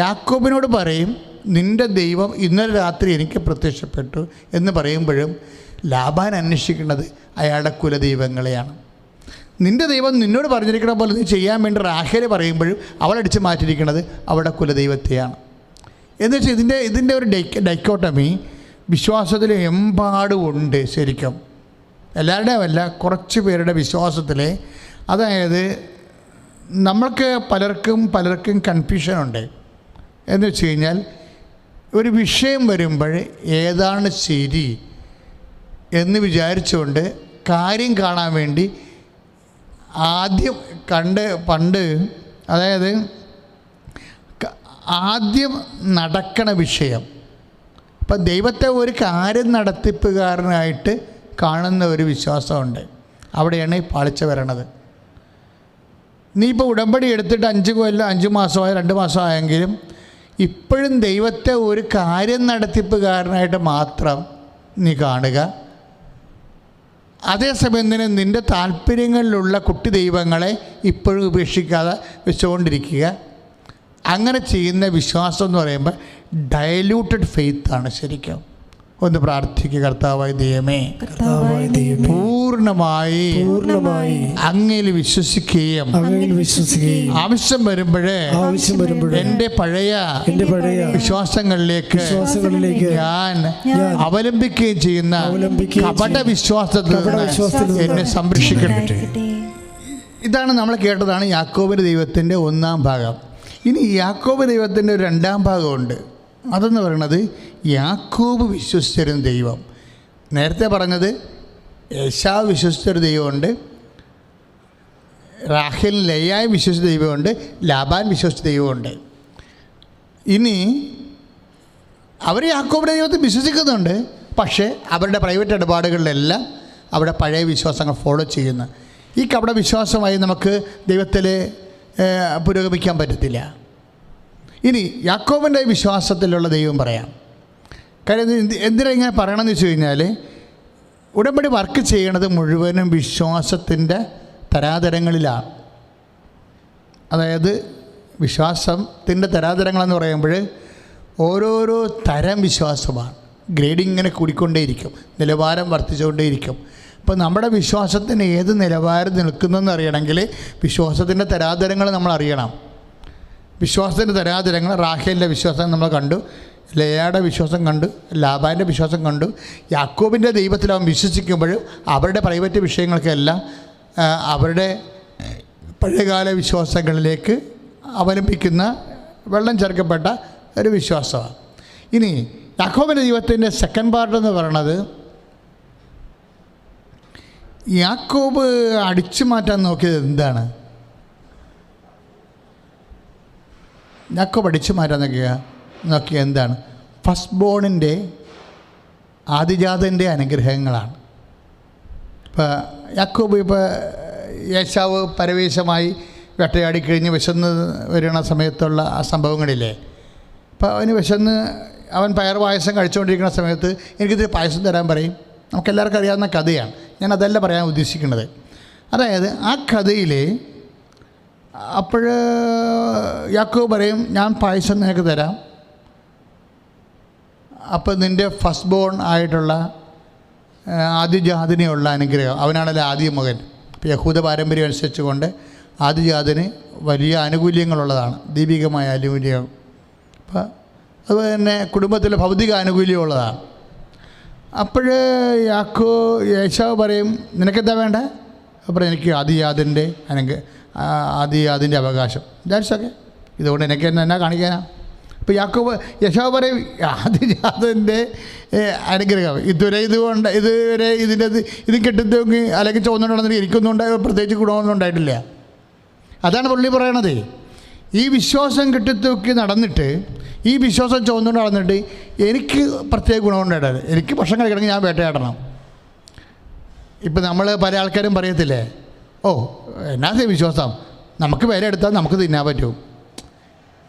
യാക്കോബിനോട് പറയും, നിൻ്റെ ദൈവം ഇന്നലെ രാത്രി എനിക്ക് പ്രത്യക്ഷപ്പെട്ടു എന്ന് പറയുമ്പോഴും ലാബാൻ അന്വേഷിക്കുന്നത് അയാളുടെ കുലദൈവങ്ങളെയാണ്. നിൻ്റെ ദൈവം നിന്നോട് പറഞ്ഞിരിക്കണ പോലെ നീ ചെയ്യാൻ വേണ്ടി റാഹേൽ പറയുമ്പോഴും അവളടിച്ച് മാറ്റിയിരിക്കുന്നത് അവളുടെ കുലദൈവത്തെയാണ്. എന്ന് വെച്ചാൽ ഇതിൻ്റെ ഒരു ഡൈക്കോട്ടമി വിശ്വാസത്തിൽ എമ്പാടും ഉണ്ട്. ശരിക്കും എല്ലാവരുടെയും അല്ല, കുറച്ച് പേരുടെ വിശ്വാസത്തിൽ. അതായത് നമ്മൾക്ക് പലർക്കും കൺഫ്യൂഷനുണ്ട്. എന്ന് വെച്ച് കഴിഞ്ഞാൽ ഒരു വിഷയം വരുമ്പോൾ ഏതാണ് ശരി എന്ന് വിചാരിച്ചുകൊണ്ട് കാര്യം കാണാൻ വേണ്ടി പണ്ട് അതായത് ആദ്യം നടക്കണ വിഷയം, ഇപ്പം ദൈവത്തെ ഒരു കാര്യം നടത്തിപ്പുകാരനായിട്ട് കാണുന്ന ഒരു വിശ്വാസമുണ്ട്. അവിടെയാണ് ഈ പാളിച്ച വരണത്. നീ ഇപ്പോൾ ഉടമ്പടി എടുത്തിട്ട് 5 മാസമായോ 2 മാസമായെങ്കിലും ഇപ്പോഴും ദൈവത്തെ ഒരു കാര്യം നടത്തിപ്പുകാരനായിട്ട് മാത്രം നീ കാണുക. അതേസമയം തന്നെ നിൻ്റെ താല്പര്യങ്ങളിലുള്ള കുട്ടി ദൈവങ്ങളെ ഇപ്പോഴും ഉപേക്ഷിക്കാതെ വെച്ചുകൊണ്ടിരിക്കുക. അങ്ങനെ ചെയ്യുന്ന വിശ്വാസം എന്ന് പറയുമ്പോൾ ഡയലൂട്ടഡ് ഫെയ്ത്താണ് ശരിക്കും. ഒന്ന് പ്രാർത്ഥിക്കുക. കർത്താവായ ദൈവമേ, പൂർണ്ണമായി അങ്ങയിൽ വിശ്വസിക്കുകയും ആവശ്യം വരുമ്പോഴേ എൻ്റെ പഴയ വിശ്വാസങ്ങളിലേക്ക് ഞാൻ അവലംബിക്കുകയും ചെയ്യുന്ന കപട വിശ്വാസത്തിൽ എന്നെ സംരക്ഷിക്കട്ടെ. ഇതാണ് നമ്മൾ കേട്ടതാണ് യാക്കോബിൻ്റെ ദൈവത്തിൻ്റെ 1-ാം ഭാഗം. ഇനി യാക്കോബ് ദൈവത്തിൻ്റെ ഒരു 2-ാം ഭാഗമുണ്ട്. അതെന്ന് പറയുന്നത് യാക്കോബ് വിശ്വസിച്ചൊരു ദൈവം. നേരത്തെ പറഞ്ഞത് ഏശാവ് വിശ്വസിച്ചൊരു ദൈവമുണ്ട്, റാഹേൽ ലേയായി വിശ്വസിച്ച ദൈവമുണ്ട്, ലാബാൻ വിശ്വസിച്ച ദൈവമുണ്ട്. ഇനി അവർ യാക്കോബിൻ്റെ ദൈവത്തെ വിശ്വസിക്കുന്നുണ്ട്, പക്ഷേ അവരുടെ പ്രൈവറ്റ് ഇടപാടുകളിലെല്ലാം അവിടെ പഴയ വിശ്വാസങ്ങൾ ഫോളോ ചെയ്യുന്നു. ഈ കപട വിശ്വാസമായി നമുക്ക് ദൈവത്തിൽ പുരോഗമിക്കാൻ പറ്റത്തില്ല. ഇനി യാക്കോബിൻ്റെ വിശ്വാസത്തിലുള്ള ദൈവം പറയാം. കാര്യം എന്തിനാ ഇങ്ങനെ പറയണമെന്ന് വെച്ച് കഴിഞ്ഞാൽ ഉടമ്പടി വർക്ക് ചെയ്യണത് മുഴുവനും വിശ്വാസത്തിൻ്റെ തരാതരങ്ങളിലാണ്. അതായത് വിശ്വാസത്തിൻ്റെ തരാതരങ്ങളെന്ന് പറയുമ്പോൾ ഓരോരോ തരം വിശ്വാസമാണ്. ഗ്രേഡിങ് ഇങ്ങനെ കൂടിക്കൊണ്ടേയിരിക്കും, നിലവാരം വർദ്ധിച്ചുകൊണ്ടേയിരിക്കും. അപ്പോൾ നമ്മുടെ വിശ്വാസത്തിന് ഏത് നിലവാരം നിൽക്കുന്നതെന്ന് അറിയണമെങ്കിൽ വിശ്വാസത്തിൻ്റെ തരാതരങ്ങൾ നമ്മൾ അറിയണം. വിശ്വാസത്തിൻ്റെ തരാതരങ്ങൾ റാഹേലിൻ്റെ വിശ്വാസം നമ്മൾ കണ്ടു, ലേയായുടെ വിശ്വാസം കണ്ടു, ലാബാൻ്റെ വിശ്വാസം കണ്ടു. യാക്കോബിൻ്റെ ദൈവത്തിൽ അവൻ വിശ്വസിക്കുമ്പോഴും അവരുടെ പ്രൈവറ്റ് വിഷയങ്ങൾക്കെല്ലാം അവരുടെ പഴയകാല വിശ്വാസങ്ങളിലേക്ക് അവലംബിക്കുന്ന വെള്ളം ചേർക്കപ്പെട്ട ഒരു വിശ്വാസമാണ്. ഇനി യാക്കോബിൻ്റെ ദൈവത്തിൻ്റെ സെക്കൻഡ് പാർട്ട് എന്ന് പറയുന്നത് യാക്കോബ് അടിച്ചു മാറ്റാൻ നോക്കിയത് എന്താണ്? യാക്കോബ് അടിച്ചു മാറ്റാൻ നോക്കിയ എന്താണ്? ഫസ്റ്റ് ബോണിൻ്റെ ആദിജാതൻ്റെ അനുഗ്രഹങ്ങളാണ്. ഇപ്പോൾ യാക്കോബ് ഏശാവ് പരവേശമായി വേട്ടയാടിക്കഴിഞ്ഞ് വിശന്ന് വരുന്ന സമയത്തുള്ള ആ സംഭവങ്ങളില്ലേ, അപ്പോൾ അവന് വിശന്ന് അവൻ പയർ പായസം കഴിച്ചുകൊണ്ടിരിക്കുന്ന സമയത്ത് എനിക്കിതിൽ പായസം തരാൻ പറയും. നമുക്കെല്ലാവർക്കും അറിയാവുന്ന കഥയാണ്, ഞാൻ അതല്ല പറയാൻ ഉദ്ദേശിക്കുന്നത്. അതായത് ആ കഥയിൽ അപ്പോൾ യാക്കോബ് പറയും, ഞാൻ പായസം നിനക്ക് തരാം, അപ്പോൾ നിൻ്റെ ഫസ്റ്റ് ബോൺ ആയിട്ടുള്ള ആദിജാതിനുള്ള അനുഗ്രഹം, അവനാണല്ലോ ആദ്യ മകൻ. ഇപ്പോൾ യഹൂദ പാരമ്പര്യം അനുസരിച്ച് കൊണ്ട് ആദിജാതിന് വലിയ ആനുകൂല്യങ്ങളുള്ളതാണ്, ദൈവികമായ ആനുകൂല്യം. അപ്പോൾ അതുപോലെ തന്നെ കുടുംബത്തിലെ ഭൗതിക ആനുകൂല്യമുള്ളതാണ്. അപ്പോൾ ഏശാവ് പറയും, നിനക്കെന്താ വേണ്ട? അപ്പോൾ എനിക്ക് ആദിജാതിൻ്റെ അതിൻ്റെ അവകാശം. That's okay. ഇതുകൊണ്ട് എനിക്ക് എന്നാ കാണിക്കാനാ? ഇപ്പോൾ യാക്കോബ് യശോവ പറയും ആദിജാതൻ്റെ അനുഗ്രഹം ഇതുവരെ ഇത് കെട്ടിത്തൂങ്ങി അല്ലെങ്കിൽ ചുവന്നുകൊണ്ടാണെന്ന് എനിക്കൊന്നും പ്രത്യേകിച്ച് ഗുണമൊന്നും ഉണ്ടായിട്ടില്ല. അതാണ് പുള്ളി പറയണത്. ഈ വിശ്വാസം കെട്ടിത്തൂക്കി നടന്നിട്ട്, ഈ വിശ്വാസം ചുവന്നുകൊണ്ട് നടന്നിട്ട് എനിക്ക് പ്രത്യേക ഗുണമുണ്ടായിട്ടത്. എനിക്ക് ഭക്ഷണം കഴിക്കണമെങ്കിൽ ഞാൻ വേട്ടയാടണം. ഇപ്പം നമ്മൾ പല ആൾക്കാരും പറയത്തില്ലേ, ഓ എന്നാ വിശ്വാസം, നമുക്ക് വില എടുത്താൽ നമുക്ക് തിന്നാൻ പറ്റും.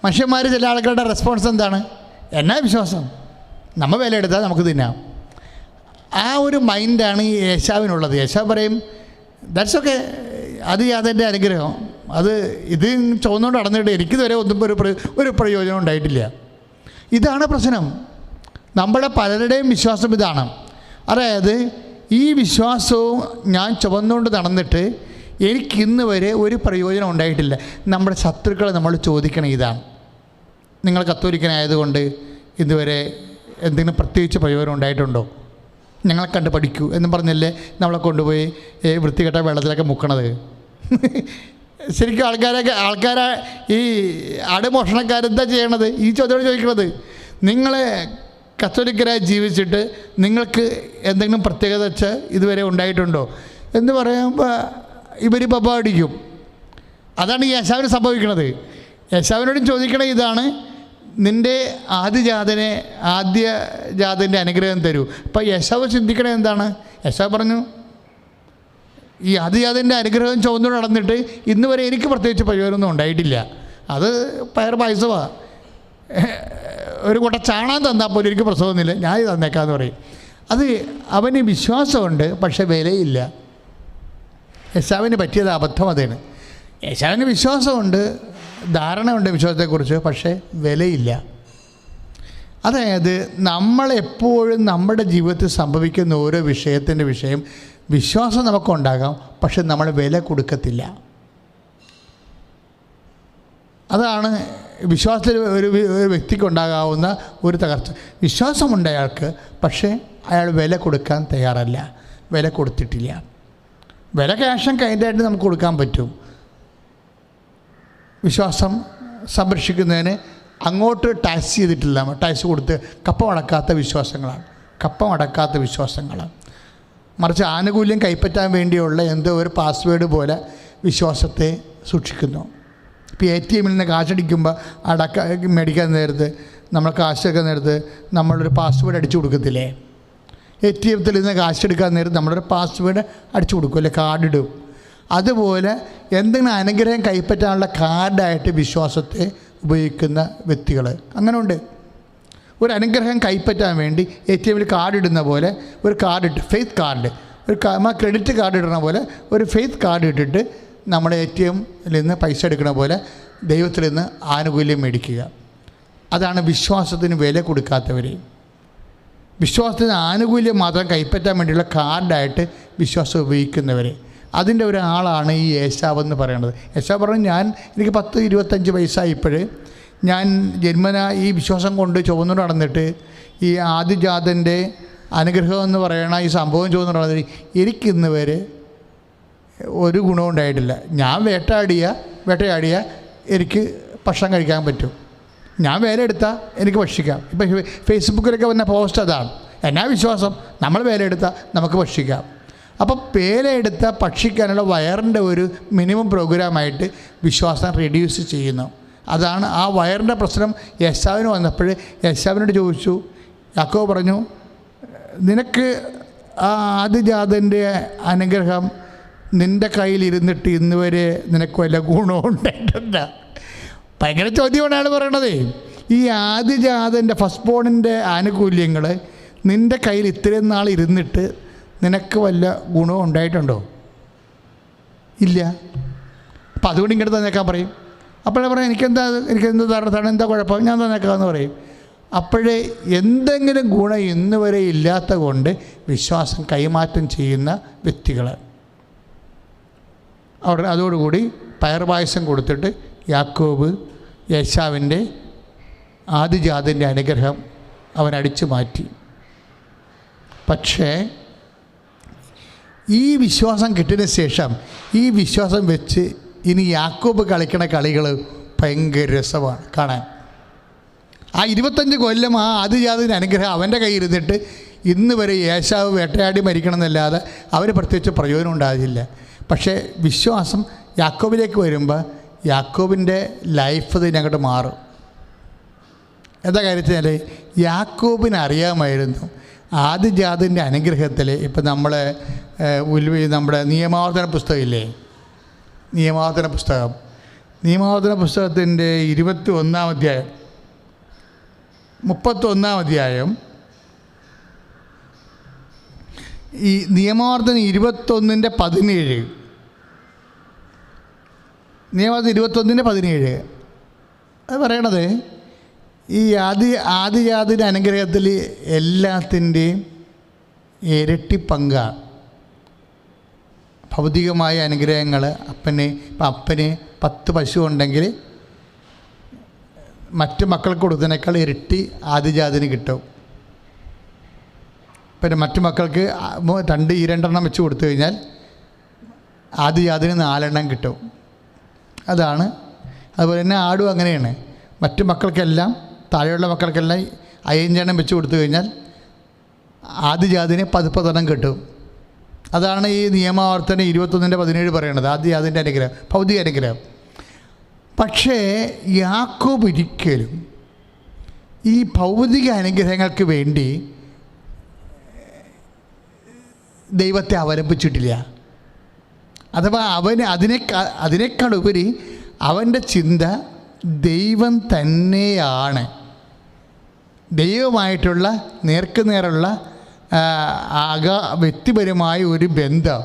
മനുഷ്യന്മാർ ചില ആൾക്കാരുടെ റെസ്പോൺസ് എന്താണ്? എന്നാ വിശ്വാസം, നമ്മൾ വില എടുത്താൽ നമുക്ക് തിന്നാം. ആ ഒരു മൈൻഡാണ് ഈ ഏശാവിനുള്ളത്. ഏശാവ് പറയും ദാറ്റ്സ് ഓക്കെ, അത് അതെൻ്റെ അനുഗ്രഹം, അത് ഇത് ചുവന്നുകൊണ്ട് നടന്നിട്ട് എനിക്കിതുവരെ ഒന്നും ഒരു പ്രയോജനം ഉണ്ടായിട്ടില്ല. ഇതാണ് പ്രശ്നം. നമ്മുടെ പലരുടെയും വിശ്വാസം ഇതാണ്. അതായത് ഈ വിശ്വാസവും ഞാൻ ചുവന്നുകൊണ്ട് നടന്നിട്ട് എനിക്കിന്ന് വരെ ഒരു പ്രയോജനം ഉണ്ടായിട്ടില്ല. നമ്മുടെ ശത്രുക്കളെ നമ്മൾ ചോദിക്കണം ഇതാണ്, നിങ്ങൾ കത്തോലിക്കനായതുകൊണ്ട് ഇതുവരെ എന്തെങ്കിലും പ്രത്യേകിച്ച് പ്രയോജനം ഉണ്ടായിട്ടുണ്ടോ? ഞങ്ങളെ കണ്ട് പഠിക്കൂ എന്ന് പറഞ്ഞല്ലേ നമ്മളെ കൊണ്ടുപോയി വൃത്തികെട്ട വെള്ളത്തിലൊക്കെ മുക്കണത്. ശരിക്കും ആൾക്കാരെ ഈ ആടുമോഷണക്കാരെന്താ ചെയ്യണത്? ഈ ചോദ്യം ചോദിക്കണത്. നിങ്ങളെ കത്തോലിക്കരായി ജീവിച്ചിട്ട് നിങ്ങൾക്ക് എന്തെങ്കിലും പ്രത്യേകത വെച്ച് ഇതുവരെ ഉണ്ടായിട്ടുണ്ടോ എന്ന് പറയുമ്പോൾ ഇവർ പപ്പ അടിക്കും. അതാണ് ഈ യേശാവിന് സംഭവിക്കുന്നത്. യേശാവിനോടും ചോദിക്കണ ഇതാണ്, നിൻ്റെ ആദ്യജാതൻ്റെ അനുഗ്രഹം തരൂ. അപ്പോൾ യേശാവ് ചിന്തിക്കണത് എന്താണ്? യേശാവ് പറഞ്ഞു ഈ ആദ്യജാതൻ്റെ അനുഗ്രഹം ചുവന്നു നടന്നിട്ട് ഇന്ന് വരെ എനിക്ക് പ്രത്യേകിച്ച് പ്രയോജനമൊന്നും ഉണ്ടായിട്ടില്ല. അത് പയർ പായസമാണ്, ഒരു കൂട്ട ചാണാൻ തന്നാൽ പോലും എനിക്ക് പ്രസവമൊന്നുമില്ല, ഞാൻ ഇത് തന്നേക്കാന്ന് പറയും. അത് അവന് വിശ്വാസമുണ്ട്, പക്ഷെ വിലയില്ല. യേശാവിന് പറ്റിയത് അബദ്ധം അതാണ്. യേശാവിന് വിശ്വാസമുണ്ട്, ധാരണയുണ്ട് വിശ്വാസത്തെക്കുറിച്ച്, പക്ഷേ വിലയില്ല. അതായത് നമ്മളെപ്പോഴും നമ്മുടെ ജീവിതത്തിൽ സംഭവിക്കുന്ന ഓരോ വിഷയത്തിൻ്റെ വിഷയം വിശ്വാസം നമുക്കുണ്ടാകാം, പക്ഷെ നമ്മൾ വില കൊടുക്കത്തില്ല. അതാണ് വിശ്വാസത്തിൽ ഒരു വ്യക്തിക്കുണ്ടാകാവുന്ന ഒരു തകർച്ച. വിശ്വാസമുണ്ട് അയാൾക്ക്, പക്ഷേ അയാൾ വില കൊടുക്കാൻ തയ്യാറല്ല, വില കൊടുത്തിട്ടില്ല. വില ക്യാഷും കൈൻഡായിട്ട് നമുക്ക് കൊടുക്കാൻ പറ്റും. വിശ്വാസം സംരക്ഷിക്കുന്നതിന് അങ്ങോട്ട് ടാക്സ് ചെയ്തിട്ടില്ല, ടാക്സ് കൊടുത്ത് കപ്പമടക്കാത്ത വിശ്വാസങ്ങളാണ്. മറിച്ച് ആനുകൂല്യം കൈപ്പറ്റാൻ വേണ്ടിയുള്ള എന്തോ ഒരു പാസ്വേഡ് പോലെ വിശ്വാസത്തെ സൂക്ഷിക്കുന്നു. ഇപ്പോൾ ATM നിന്ന് കാശടിക്കുമ്പോൾ മേടിക്കാൻ നേരത്ത്, നമ്മൾ കാശെടുക്കാൻ നേരത്ത് നമ്മളൊരു പാസ്വേഡ് അടിച്ചു കൊടുക്കത്തില്ലേ? ATM നിന്ന് കാശെടുക്കാൻ നേരത്ത് നമ്മളൊരു പാസ്വേഡ് അടിച്ചു കൊടുക്കും, അല്ലെ കാർഡിടും. അതുപോലെ എന്തെങ്കിലും അനുഗ്രഹം കൈപ്പറ്റാനുള്ള കാർഡായിട്ട് വിശ്വാസത്തെ ഉപയോഗിക്കുന്ന വ്യക്തികൾ അങ്ങനെ ഉണ്ട്. ഒരു അനുഗ്രഹം കൈപ്പറ്റാൻ വേണ്ടി ATM കാർഡ് ഇടുന്ന പോലെ ഒരു കാർഡ് ഇട്ട്, ഫെയ്ത്ത് കാർഡ്, ക്രെഡിറ്റ് കാർഡ് ഇടുന്ന പോലെ ഒരു ഫെയ്ത്ത് കാർഡ് ഇട്ടിട്ട് നമ്മുടെ ATMയിൽ നിന്ന് പൈസ എടുക്കുന്ന പോലെ ദൈവത്തിൽ നിന്ന് ആനുകൂല്യം മേടിക്കുക. അതാണ് വിശ്വാസത്തിന് വില കൊടുക്കാത്തവർ. വിശ്വാസത്തിന് ആനുകൂല്യം മാത്രം കൈപ്പറ്റാൻ വേണ്ടിയുള്ള കാർഡായിട്ട് വിശ്വാസം ഉപയോഗിക്കുന്നവർ. അതിൻ്റെ ഒരാളാണ് ഈ ഏശാവ് എന്ന് പറയുന്നത്. ഏശാവ് പറഞ്ഞു, എനിക്ക് 10-25 വയസ്സായപ്പോൾ ഞാൻ ജന്മന ഈ വിശ്വാസം കൊണ്ട് ചുവന്നു നടന്നിട്ട് ഈ ആദിജാതൻ്റെ അനുഗ്രഹം എന്ന് പറയണ ഈ സംഭവം ചുവന്നു നടന്നിട്ട് എനിക്കിന്ന് വരെ ഒരു ഗുണവും ഉണ്ടായിട്ടില്ല. ഞാൻ വേട്ടയാടിയ എനിക്ക് ഭക്ഷണം കഴിക്കാൻ പറ്റും, ഞാൻ വേല എടുത്താൽ എനിക്ക് ഭക്ഷിക്കാം. ഇപ്പം ഫേസ്ബുക്കിലൊക്കെ വന്ന പോസ്റ്റ് അതാണ്. എന്നാ വിശ്വാസം, നമ്മൾ വേല എടുത്താൽ നമുക്ക് ഭക്ഷിക്കാം. അപ്പം വേലയെടുത്ത ഭക്ഷിക്കാനുള്ള വയറിൻ്റെ ഒരു മിനിമം പ്രോഗ്രാമായിട്ട് വിശ്വാസം റെഡ്യൂസ് ചെയ്യുന്നു. അതാണ് ആ വയറിൻ്റെ പ്രശ്നം യേശാവിന് വന്നപ്പോൾ യേശാവിനോട് ചോദിച്ചു. യാക്കോബ് പറഞ്ഞു, നിനക്ക് ആ ആദിജാതൻ്റെ അനുഗ്രഹം നിൻ്റെ കയ്യിലിരുന്നിട്ട് ഇന്ന് വരെ നിനക്ക് വല്ല ഗുണവും ഉണ്ടായിട്ടില്ല. ഭയങ്കര ചോദ്യമാണ് അയാൾ പറയണത്. ഈ ആദിജാതൻ്റെ ഫസ്റ്റ് ബോണിൻ്റെ ആനുകൂല്യങ്ങൾ നിൻ്റെ കയ്യിൽ ഇത്രയും നാൾ ഇരുന്നിട്ട് നിനക്ക് വല്ല ഗുണവും ഉണ്ടായിട്ടുണ്ടോ? ഇല്ല. അപ്പം അതുകൊണ്ട് ഇങ്ങോട്ട് തന്നേക്കാൻ പറയും. അപ്പോഴേ പറയാം, എനിക്കെന്ത് തരണം, എന്താ കുഴപ്പം, ഞാൻ തന്നേക്കാമെന്ന് പറയും. അപ്പോഴേ എന്തെങ്കിലും ഗുണം ഇന്ന് വരെ ഇല്ലാത്ത കൊണ്ട് വിശ്വാസം കൈമാറ്റം ചെയ്യുന്ന വ്യക്തികൾ അവിടെ അതോടുകൂടി പയർപായസം കൊടുത്തിട്ട് യാക്കോബ് യേശാവിൻ്റെ ആദിജാതൻ്റെ അനുഗ്രഹം അവൻ അടിച്ചു മാറ്റി. പക്ഷേ ഈ വിശ്വാസം കിട്ടിയതിന് ശേഷം ഈ വിശ്വാസം വെച്ച് ഇനി യാക്കോബ് കളിക്കണ കളികൾ ഭയങ്കര രസമാണ് കാണാൻ. ആ 25 കൊല്ലം ആ ആദിജാതന് അനുഗ്രഹം അവൻ്റെ കയ്യിൽ ഇരുന്നിട്ട് ഇന്ന് വരെ ഏശാവ് വേട്ടയാടി മരിക്കണം എന്നല്ലാതെ അവന് പ്രത്യേകിച്ച് പ്രയോജനം ഉണ്ടാകില്ല. പക്ഷേ വിശ്വാസം യാക്കോബിലേക്ക് വരുമ്പോൾ യാക്കോബിൻ്റെ ലൈഫ് ഇതിനങ്ങോട്ട് മാറും. എന്താ കാര്യത്തിൽ യാക്കോബിന് അറിയാമായിരുന്നു ആദിജാതൻ്റെ അനുഗ്രഹത്തിൽ. ഇപ്പം നമ്മുടെ നിയമാവർത്തന പുസ്തകമില്ലേ, നിയമാവർത്തന പുസ്തകത്തിൻ്റെ 21-ാം അധ്യായം 31-ാം അധ്യായം ഈ നിയമാവർത്തനം 21-17 നിയമാവർത്തനം 21-17 അത് പറയണത് ഈ ആദിജാതിൻ്റെ അനുഗ്രഹത്തിൽ എല്ലാത്തിൻ്റെയും ഇരട്ടി പങ്കാണ്. ഭൗതികമായ അനുഗ്രഹങ്ങൾ അപ്പന് 10 പശു ഉണ്ടെങ്കിൽ മറ്റ് മക്കൾക്ക് കൊടുത്തതിനേക്കാൾ ഇരട്ടി ആദിജാതിന് കിട്ടും. പിന്നെ മറ്റു മക്കൾക്ക് 2 വെച്ച് കൊടുത്തു കഴിഞ്ഞാൽ ആദിജാതിന് 4 കിട്ടും. അതാണ്. അതുപോലെ തന്നെ ആടും അങ്ങനെയാണ്. മറ്റു മക്കൾക്കെല്ലാം താഴെയുള്ള മക്കൾക്കെല്ലാം 5 വെച്ച് കൊടുത്തു കഴിഞ്ഞാൽ ആദിജാതിന് 10 കിട്ടും. അതാണ് ഈ നിയമാവർത്തനം 21-17 പറയണത്, ആദിജാതിൻ്റെ അനുഗ്രഹം, ഭൗതിക അനുഗ്രഹം. പക്ഷേ യാക്കോബ് ഒരിക്കലും ഈ ഭൗതിക അനുഗ്രഹങ്ങൾക്ക് വേണ്ടി ദൈവത്തെ അവലംബിച്ചിട്ടില്ല. അഥവാ അവന് അതിനേക്കാൾ ഉപരി അവൻ്റെ ചിന്ത ദൈവം തന്നെയാണ്. ദൈവമായിട്ടുള്ള നേർക്കുനേറുള്ള വ്യക്തിപരമായ ഒരു ബന്ധം.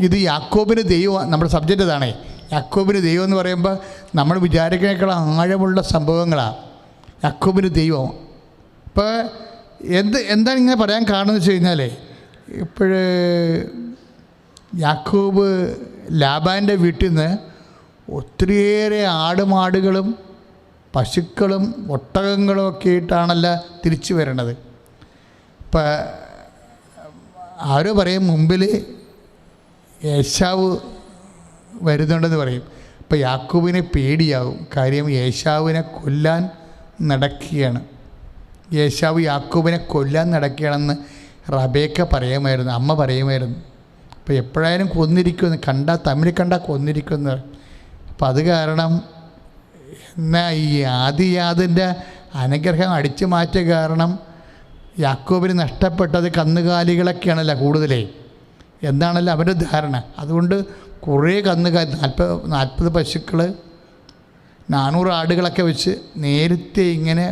ഇത് യാക്കോബിന് ദൈവം, നമ്മുടെ സബ്ജക്റ്റ് അതാണേ. യാക്കോബിന് ദൈവം എന്ന് പറയുമ്പോൾ നമ്മൾ വിചാരിക്കുന്നതിനേക്കാൾ ആഴമുള്ള സംഭവങ്ങളാണ് യാക്കോബിന് ദൈവം. ഇപ്പോൾ എന്താണ് ഇങ്ങനെ പറയാൻ കാരണം എന്ന് വെച്ച് കഴിഞ്ഞാൽ, ഇപ്പോഴ് യാക്കോബ് ലാബാൻ്റെ വീട്ടിൽ നിന്ന് ഒത്തിരിയേറെ ആടുമാടുകളും പശുക്കളും ഒട്ടകങ്ങളും ഒക്കെ ആയിട്ടാണല്ലോ തിരിച്ചു വരണത്. ഇപ്പം ആരോ പറയും മുമ്പിൽ ഏശാവ് വരുന്നുണ്ടെന്ന് പറയും. അപ്പോൾ യാക്കോബിനെ പേടിയാവും. കാര്യം ഏശാവിനെ കൊല്ലാൻ നടക്കുകയാണ്. യാക്കോബിനെ കൊല്ലാൻ നടക്കുകയാണെന്ന് റബേക്ക പറയുമായിരുന്നു, അമ്മ പറയുമായിരുന്നു. അപ്പോൾ എപ്പോഴായാലും കൊന്നിരിക്കുമെന്ന് തമ്മിൽ കണ്ടാൽ കൊന്നിരിക്കുമെന്ന്. അപ്പം അത് കാരണം എന്നാൽ ഈ ആദിജാതിൻ്റെ അനുഗ്രഹം അടിച്ചു മാറ്റിയ കാരണം യാക്കോബിന് നഷ്ടപ്പെട്ടത് കന്നുകാലികളൊക്കെയാണല്ലോ കൂടുതലേ എന്താണല്ലോ അവരുടെ ധാരണ. അതുകൊണ്ട് കുറേ കന്നുകാലി 40 പശുക്കൾ 400 ആടുകളൊക്കെ വെച്ച് നേരത്തെ ഇങ്ങനെ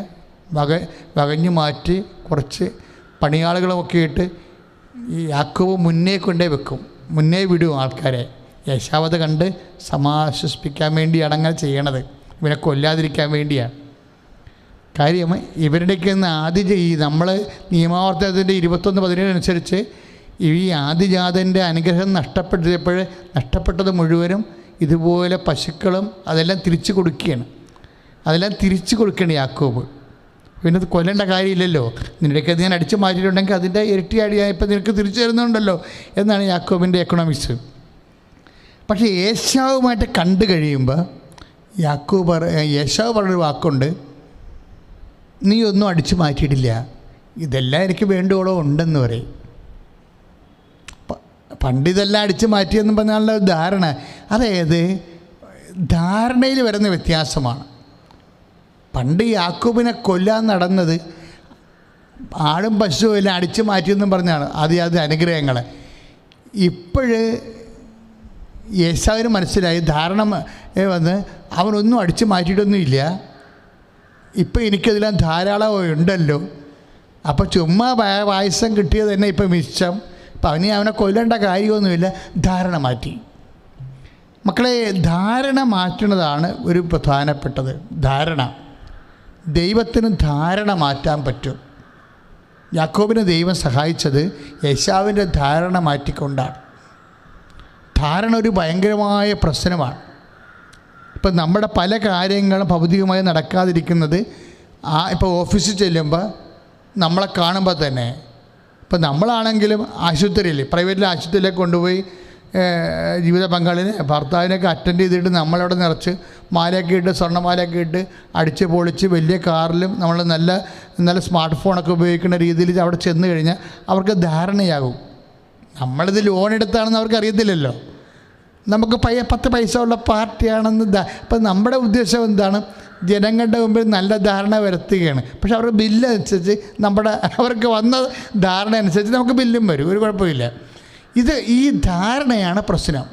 വകഞ്ഞു മാറ്റി കുറച്ച് പണിയാളുകളുമൊക്കെ ഇട്ട് ഈ യാക്കോബ് മുന്നേ കൊണ്ടേ വെക്കും, മുന്നേ വിടും ആൾക്കാരെ. യേശാവത് കണ്ട് സമാശ്വസിപ്പിക്കാൻ വേണ്ടിയാണ് അങ്ങനെ ചെയ്യണത്, ഇവനെ കൊല്ലാതിരിക്കാൻ വേണ്ടിയാണ്. കാര്യം ഇവരുടെയൊക്കെ ഈ നമ്മൾ നിയമാവർത്തനത്തിൻ്റെ 21-17 അനുസരിച്ച് ഈ ആദിജാതൻ്റെ അനുഗ്രഹം നഷ്ടപ്പെട്ടത് മുഴുവനും ഇതുപോലെ പശുക്കളും അതെല്ലാം തിരിച്ചു കൊടുക്കുകയാണ് യാക്കോബ്. പിന്നെ അത് കൊല്ലേണ്ട കാര്യമില്ലല്ലോ, നിൻ്റെയൊക്കെ ഞാൻ അടിച്ചു മാറ്റിയിട്ടുണ്ടെങ്കിൽ അതിൻ്റെ ഇരട്ടി അടിയായപ്പോൾ നിനക്ക് തിരിച്ചു തരുന്നുണ്ടല്ലോ എന്നാണ് യാക്കോബിൻ്റെ എക്കണോമിക്സ്. പക്ഷേ ഏശാവുമായിട്ട് കണ്ടു കഴിയുമ്പോൾ ഏശാവ് പറഞ്ഞൊരു വാക്കുണ്ട്, നീ ഒന്നും അടിച്ചു മാറ്റിയിട്ടില്ല, ഇതെല്ലാം എനിക്ക് വേണ്ടുവോളം ഉണ്ടെന്ന് പറയും. പണ്ട് ഇതെല്ലാം അടിച്ചു മാറ്റിയെന്ന് പറഞ്ഞാലുള്ള ധാരണ, അതായത് ധാരണയിൽ വരുന്ന വ്യത്യാസമാണ്. പണ്ട് യാക്കോബിനെ കൊല്ലാൻ നടന്നത് ആടും പശുവും എല്ലാം അടിച്ചു മാറ്റിയെന്നും പറഞ്ഞാണ് അത് അനുഗ്രഹങ്ങൾ. ഇപ്പോഴ് യേശാവിന് മനസ്സിലായി, ധാരണ വന്ന് അവനൊന്നും അടിച്ചു മാറ്റിയിട്ടൊന്നുമില്ല, ഇപ്പം എനിക്കതിലെല്ലാം ധാരാളം ഉണ്ടല്ലോ, അപ്പോൾ ചുമ്മാ പായസം കിട്ടിയത് തന്നെ ഇപ്പം മിച്ചം, അപ്പം അവനെ കൊല്ലേണ്ട കാര്യമൊന്നുമില്ല, ധാരണ മാറ്റി. മക്കളെ, ധാരണ മാറ്റുന്നതാണ് ഒരു പ്രധാനപ്പെട്ടത്. ദൈവത്തിന് ധാരണ മാറ്റാൻ പറ്റും. യാക്കോബിനെ ദൈവം സഹായിച്ചത് യേശാവിൻ്റെ ധാരണ മാറ്റിക്കൊണ്ടാണ്. ധാരണ ഒരു ഭയങ്കരമായ പ്രശ്നമാണ്. ഇപ്പം നമ്മുടെ പല കാര്യങ്ങളും ഭൗതികമായി നടക്കാതിരിക്കുന്നത് ഇപ്പോൾ ഓഫീസിൽ ചെല്ലുമ്പോൾ നമ്മളെ കാണുമ്പോൾ തന്നെ, ഇപ്പം നമ്മളാണെങ്കിലും പ്രൈവറ്റിലെ ആശുപത്രിയിലേക്ക് കൊണ്ടുപോയി ജീവിത പങ്കാളിനെ ഭർത്താവിനൊക്കെ അറ്റൻഡ് ചെയ്തിട്ട് നമ്മളവിടെ നിറച്ച് മാലയൊക്കെ ഇട്ട് സ്വർണ്ണമാലയൊക്കെ ഇട്ട് അടിച്ച് പൊളിച്ച് വലിയ കാറിലും നമ്മൾ നല്ല നല്ല സ്മാർട്ട് ഫോണൊക്കെ ഉപയോഗിക്കുന്ന രീതിയിൽ അവിടെ ചെന്ന് കഴിഞ്ഞാൽ അവർക്ക് ധാരണയാകും. നമ്മളിത് ലോൺ എടുത്താണെന്ന് അവർക്ക് അറിയത്തില്ലല്ലോ. നമുക്ക് 10 പൈസ ഉള്ള പാർട്ടിയാണെന്ന് അപ്പം നമ്മുടെ ഉദ്ദേശം എന്താണ്? ജനങ്ങളുടെ മുമ്പിൽ നല്ല ധാരണ വരുത്തുകയാണ്. പക്ഷെ അവരുടെ ബില്ല് അനുസരിച്ച് അവർക്ക് വന്ന ധാരണ അനുസരിച്ച് നമുക്ക് ബില്ലും വരും, ഒരു കുഴപ്പമില്ല. ഈ ധാരണയാണ് പ്രശ്നം.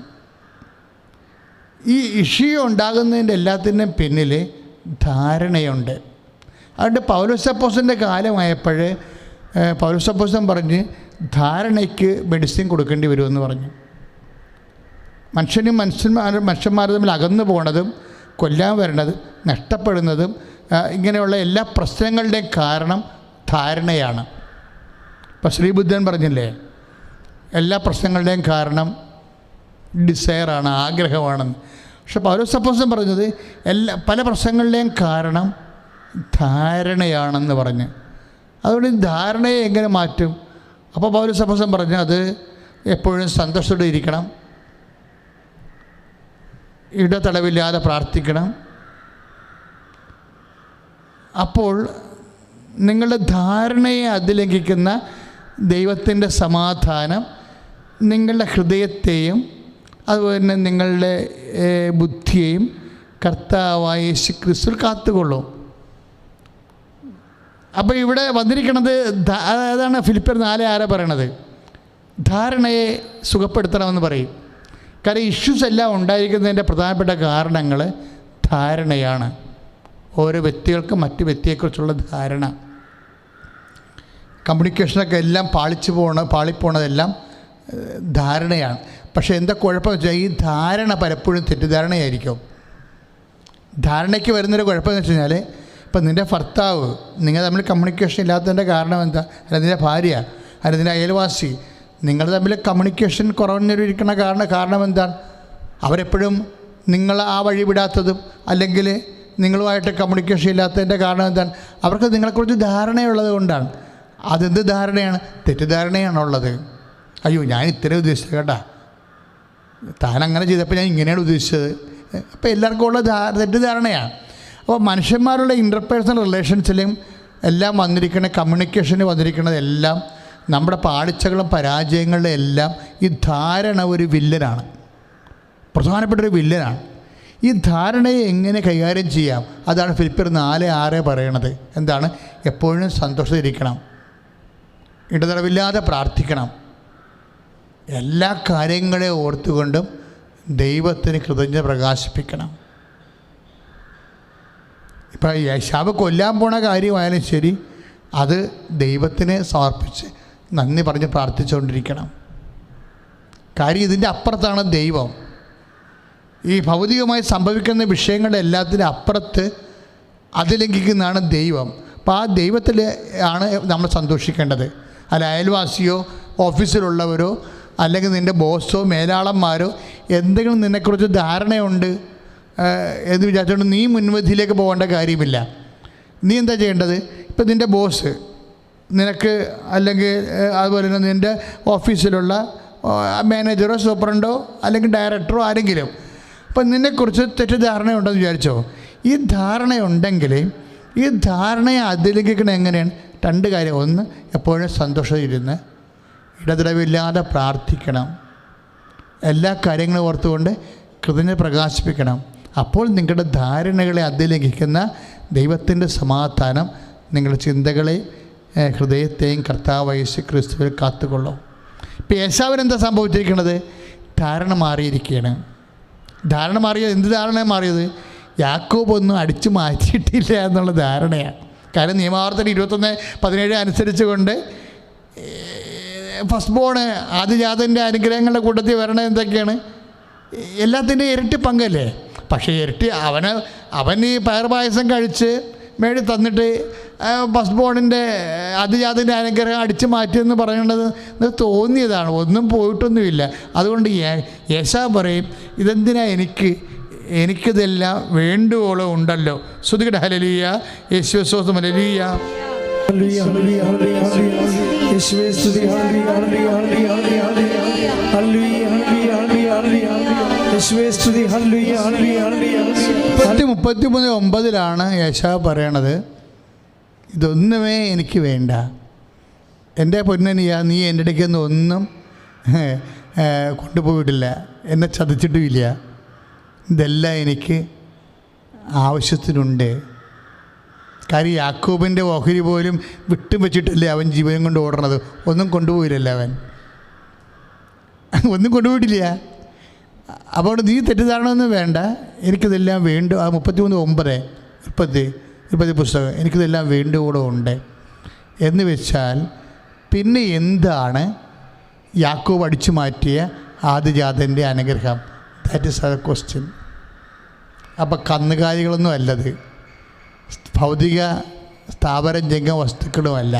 ഈ ഇഷ്യൂ ഉണ്ടാകുന്നതിൻ്റെ എല്ലാത്തിൻ്റെയും പിന്നിൽ ധാരണയുണ്ട്. അതുകൊണ്ട് പൗലോസപ്പോസിൻ്റെ കാലമായപ്പോൾ പൗലോസപ്പോസൻ പറഞ്ഞ് ധാരണയ്ക്ക് മെഡിസിൻ കൊടുക്കേണ്ടി വരുമെന്ന് പറഞ്ഞു. മനുഷ്യന്മാർ തമ്മിൽ അകന്നു പോണതും കൊല്ലാൻ വരണതും നഷ്ടപ്പെടുന്നതും ഇങ്ങനെയുള്ള എല്ലാ പ്രശ്നങ്ങളുടെയും കാരണം ധാരണയാണ്. ഇപ്പം ശ്രീബുദ്ധൻ പറഞ്ഞില്ലേ, എല്ലാ പ്രശ്നങ്ങളുടെയും കാരണം ഡിസയറാണ്, ആഗ്രഹമാണെന്ന്. പക്ഷെ പൗലോസപ്പോസൻ പറഞ്ഞത് പല പ്രശ്നങ്ങളുടെയും കാരണം ധാരണയാണെന്ന് പറഞ്ഞ്. അതുകൊണ്ട് ധാരണയെ എങ്ങനെ മാറ്റും? അപ്പോൾ പൗലോസപ്പോസൻ പറഞ്ഞു അത് എപ്പോഴും സന്തോഷത്തോടെ ഇരിക്കണം, ഇടതടവില്ലാതെ പ്രാർത്ഥിക്കണം. അപ്പോൾ നിങ്ങളുടെ ധാരണയെ അതിലംഘിക്കുന്ന ദൈവത്തിൻ്റെ സമാധാനം നിങ്ങളുടെ ഹൃദയത്തെയും അതുപോലെ തന്നെ നിങ്ങളുടെ ബുദ്ധിയെയും കർത്താവായ യേശു ക്രിസ്തു കാത്തുകൊള്ളും. അപ്പോൾ ഇവിടെ വന്നിരിക്കുന്നത് അതാണ് ഫിലിപ്പിയർ 4:6 പറയണത്. ധാരണയെ സുഖപ്പെടുത്തണമെന്ന് പറയും. കാരണം ഇഷ്യൂസ് എല്ലാം ഉണ്ടായിരിക്കുന്നതിൻ്റെ പ്രധാനപ്പെട്ട കാരണങ്ങൾ ധാരണയാണ്. ഓരോ വ്യക്തികൾക്കും മറ്റു വ്യക്തിയെക്കുറിച്ചുള്ള ധാരണ, കമ്മ്യൂണിക്കേഷനൊക്കെ എല്ലാം പാളിപ്പോണതെല്ലാം ധാരണയാണ്. പക്ഷേ എന്താ കുഴപ്പമെന്ന് വെച്ചാൽ ഈ ധാരണ പലപ്പോഴും തെറ്റിദ്ധാരണയായിരിക്കും. ധാരണയ്ക്ക് വരുന്നൊരു കുഴപ്പമെന്ന് വെച്ച് കഴിഞ്ഞാൽ ഇപ്പം നിൻ്റെ ഭർത്താവ്, നിങ്ങൾ തമ്മിൽ കമ്മ്യൂണിക്കേഷൻ ഇല്ലാത്തതിൻ്റെ കാരണം എന്താ? അല്ല നിൻ്റെ ഭാര്യ, അല്ല നിൻ്റെ അയൽവാസി, നിങ്ങൾ തമ്മിൽ കമ്മ്യൂണിക്കേഷൻ കുറഞ്ഞിരിക്കുന്ന കാരണം എന്താണ്? അവരെപ്പോഴും നിങ്ങൾ ആ വഴി വിടാത്തതും അല്ലെങ്കിൽ നിങ്ങളുമായിട്ട് കമ്മ്യൂണിക്കേഷൻ ഇല്ലാത്തതിൻ്റെ കാരണം എന്താണ്? അവർക്ക് നിങ്ങളെക്കുറിച്ച് ധാരണയുള്ളത് കൊണ്ടാണ്. അതെന്ത് ധാരണയാണ്? തെറ്റിദ്ധാരണയാണുള്ളത്. അയ്യോ ഞാൻ ഇത്രയും ഉദ്ദേശിച്ചത് കേട്ടാ, താൻ അങ്ങനെ ചെയ്തപ്പോൾ ഞാൻ ഇങ്ങനെയാണ് ഉദ്ദേശിച്ചത്. അപ്പോൾ എല്ലാവർക്കും ഉള്ള തെറ്റിദ്ധാരണയാണ്. അപ്പോൾ മനുഷ്യന്മാരുടെ ഇൻ്റർപേഴ്സണൽ റിലേഷൻസിലും എല്ലാം വന്നിരിക്കുന്ന കമ്മ്യൂണിക്കേഷന് വന്നിരിക്കുന്നതെല്ലാം നമ്മുടെ പാളിച്ചകളും പരാജയങ്ങളുടെ എല്ലാം ഈ ധാരണ ഒരു വില്ലനാണ്, പ്രധാനപ്പെട്ടൊരു വില്ലനാണ്. ഈ ധാരണയെ എങ്ങനെ കൈകാര്യം ചെയ്യാം? അതാണ് ഫിലിപ്പിയർ 4:6 പറയണത്. എന്താണ്? എപ്പോഴും സന്തോഷത്തിരിക്കണം, ഇടതടവില്ലാതെ പ്രാർത്ഥിക്കണം, എല്ലാ കാര്യങ്ങളെ ഓർത്തുകൊണ്ടും ദൈവത്തിന് കൃതജ്ഞത പ്രകാശിപ്പിക്കണം. ഇപ്പം യേശാവ് കൊല്ലാൻ പോണ കാര്യമായാലും ശരി, അത് ദൈവത്തിന് സമർപ്പിച്ച് നന്ദി പറഞ്ഞ് പ്രാർത്ഥിച്ചുകൊണ്ടിരിക്കണം. കാര്യം ഇതിൻ്റെ അപ്പുറത്താണ് ദൈവം. ഈ ഭൗതികമായി സംഭവിക്കുന്ന വിഷയങ്ങളുടെ എല്ലാത്തിനും അപ്പുറത്ത് അതിലംഘിക്കുന്നതാണ് ദൈവം. അപ്പോൾ ആ ദൈവത്തിൽ ആണ് നമ്മൾ സന്തോഷിക്കേണ്ടത്. അല്ല അയൽവാസിയോ ഓഫീസിലുള്ളവരോ അല്ലെങ്കിൽ നിൻ്റെ ബോസോ മേലാളന്മാരോ എന്തെങ്കിലും നിന്നെക്കുറിച്ച് ധാരണയുണ്ട് എന്ന് വിചാരിച്ചുകൊണ്ട് നീ മുൻവിധിയിലേക്ക് പോകേണ്ട കാര്യമില്ല. നീ എന്താ ചെയ്യേണ്ടത്? ഇപ്പം നിൻ്റെ ബോസ് നിനക്ക് അല്ലെങ്കിൽ അതുപോലെ തന്നെ നിൻ്റെ ഓഫീസിലുള്ള മാനേജറോ സൂപ്രണ്ടോ അല്ലെങ്കിൽ ഡയറക്ടറോ ആരെങ്കിലും അപ്പം നിന്നെക്കുറിച്ച് തെറ്റിദ്ധാരണയുണ്ടെന്ന് വിചാരിച്ചോ. ഈ ധാരണയുണ്ടെങ്കിൽ ഈ ധാരണയെ അതിലംഘിക്കണം എങ്ങനെയാണ്? 2 കാര്യം. ഒന്ന്, എപ്പോഴും സന്തോഷമായിരുന്ന് ഇടതടവില്ലാതെ പ്രാർത്ഥിക്കണം, എല്ലാ കാര്യങ്ങളും ഓർത്തുകൊണ്ട് കൃതജ്ഞത പ്രകാശിപ്പിക്കണം. അപ്പോൾ നിങ്ങളുടെ ധാരണകളെ അതിലംഘിക്കുന്ന ദൈവത്തിൻ്റെ സമാധാനം നിങ്ങളുടെ ചിന്തകളെയും ഹൃദയത്തെയും കർത്താവായ യേശു ക്രിസ്തുവിൽ കാത്തുകൊള്ളും. ഇപ്പോൾ യേശാവിനെന്താ സംഭവിച്ചിരിക്കുന്നത്? ധാരണ മാറിയിരിക്കുകയാണ്. ധാരണ മാറിയത് എന്ത് ധാരണ മാറിയത്? യാക്കോബ് ഒന്നും അടിച്ചു മാറ്റിയിട്ടില്ല എന്നുള്ള ധാരണയാണ്. കാരണം നിയമാവർത്തനം 21:17 അനുസരിച്ച് കൊണ്ട് ഫസ്റ്റ് ബോണ് ആദിജാതൻ്റെ അനുഗ്രഹങ്ങളുടെ കൂട്ടത്തിൽ വരണത് എന്തൊക്കെയാണ്? എല്ലാത്തിൻ്റെ ഇരട്ടി പങ്കല്ലേ. പക്ഷേ ഇരട്ടി അവൻ ഈ പയർ പായസം കഴിച്ച് മേടി തന്നിട്ട് ഫസ്റ്റ് ബോണിൻ്റെ ആദിജാതൻ്റെ അനുഗ്രഹം അടിച്ചു മാറ്റിയെന്ന് പറയുന്നത് തോന്നിയതാണ്, ഒന്നും പോയിട്ടൊന്നുമില്ല. അതുകൊണ്ട് യേശാവ് പറയും, ഇതെന്തിനാ എനിക്കിതെല്ലാം വേണ്ടുവോളം ഉണ്ടല്ലോ. ശ്രുതികട ഹല്ലേലൂയ, യേശുവേ സ്തോത്രം, ഹല്ലേലൂയ. യേശുവേ സ്തുതി, ഹല്ലേലൂയ, ഹല്ലേലൂയ, ഹല്ലേലൂയ, ഹല്ലേലൂയ, ഹല്ലേലൂയ. യേശുവേ സ്തുതി. ഹല്ലേലൂയ ഹല്ലേലൂയ ഹല്ലേലൂയ. 33:9 യേശാവ് പറയണത്, ഇതൊന്നുമേ എനിക്ക് വേണ്ട. എൻ്റെ പൊന്നനിയ, നീ എൻ്റെ ഇടയ്ക്കൊന്നും ഒന്നും കൊണ്ടുപോയിട്ടില്ല, എന്നെ ചതിച്ചിട്ടുമില്ല. ഇതെല്ലാം എനിക്ക് ആവശ്യത്തിനുണ്ട്. കാര്യം യാക്കോബിൻ്റെ ഓഹരി പോലും വിട്ടും വെച്ചിട്ടല്ലേ അവൻ ജീവനും കൊണ്ട് ഓടണത്. ഒന്നും കൊണ്ടുപോയില്ലല്ലോ അവൻ, ഒന്നും കൊണ്ടുപോയിട്ടില്ല. അപ്പോൾ നീ തെറ്റിദ്ധാരണയൊന്നും വേണ്ട, എനിക്കിതെല്ലാം വേണ്ട. ആ 33:9 പുസ്തകം, എനിക്കിതെല്ലാം വേണ്ട കൂടെ ഉണ്ട് എന്ന് വെച്ചാൽ പിന്നെ എന്താണ് യാക്കോബ് അടിച്ചു മാറ്റിയ ആദിജാതൻ്റെ അനുഗ്രഹം? That is our question. അപ്പം കന്നുകാലികളൊന്നും അല്ലത്, ഭൗതിക സ്ഥാപനം ജംഗ വസ്തുക്കളുമല്ല,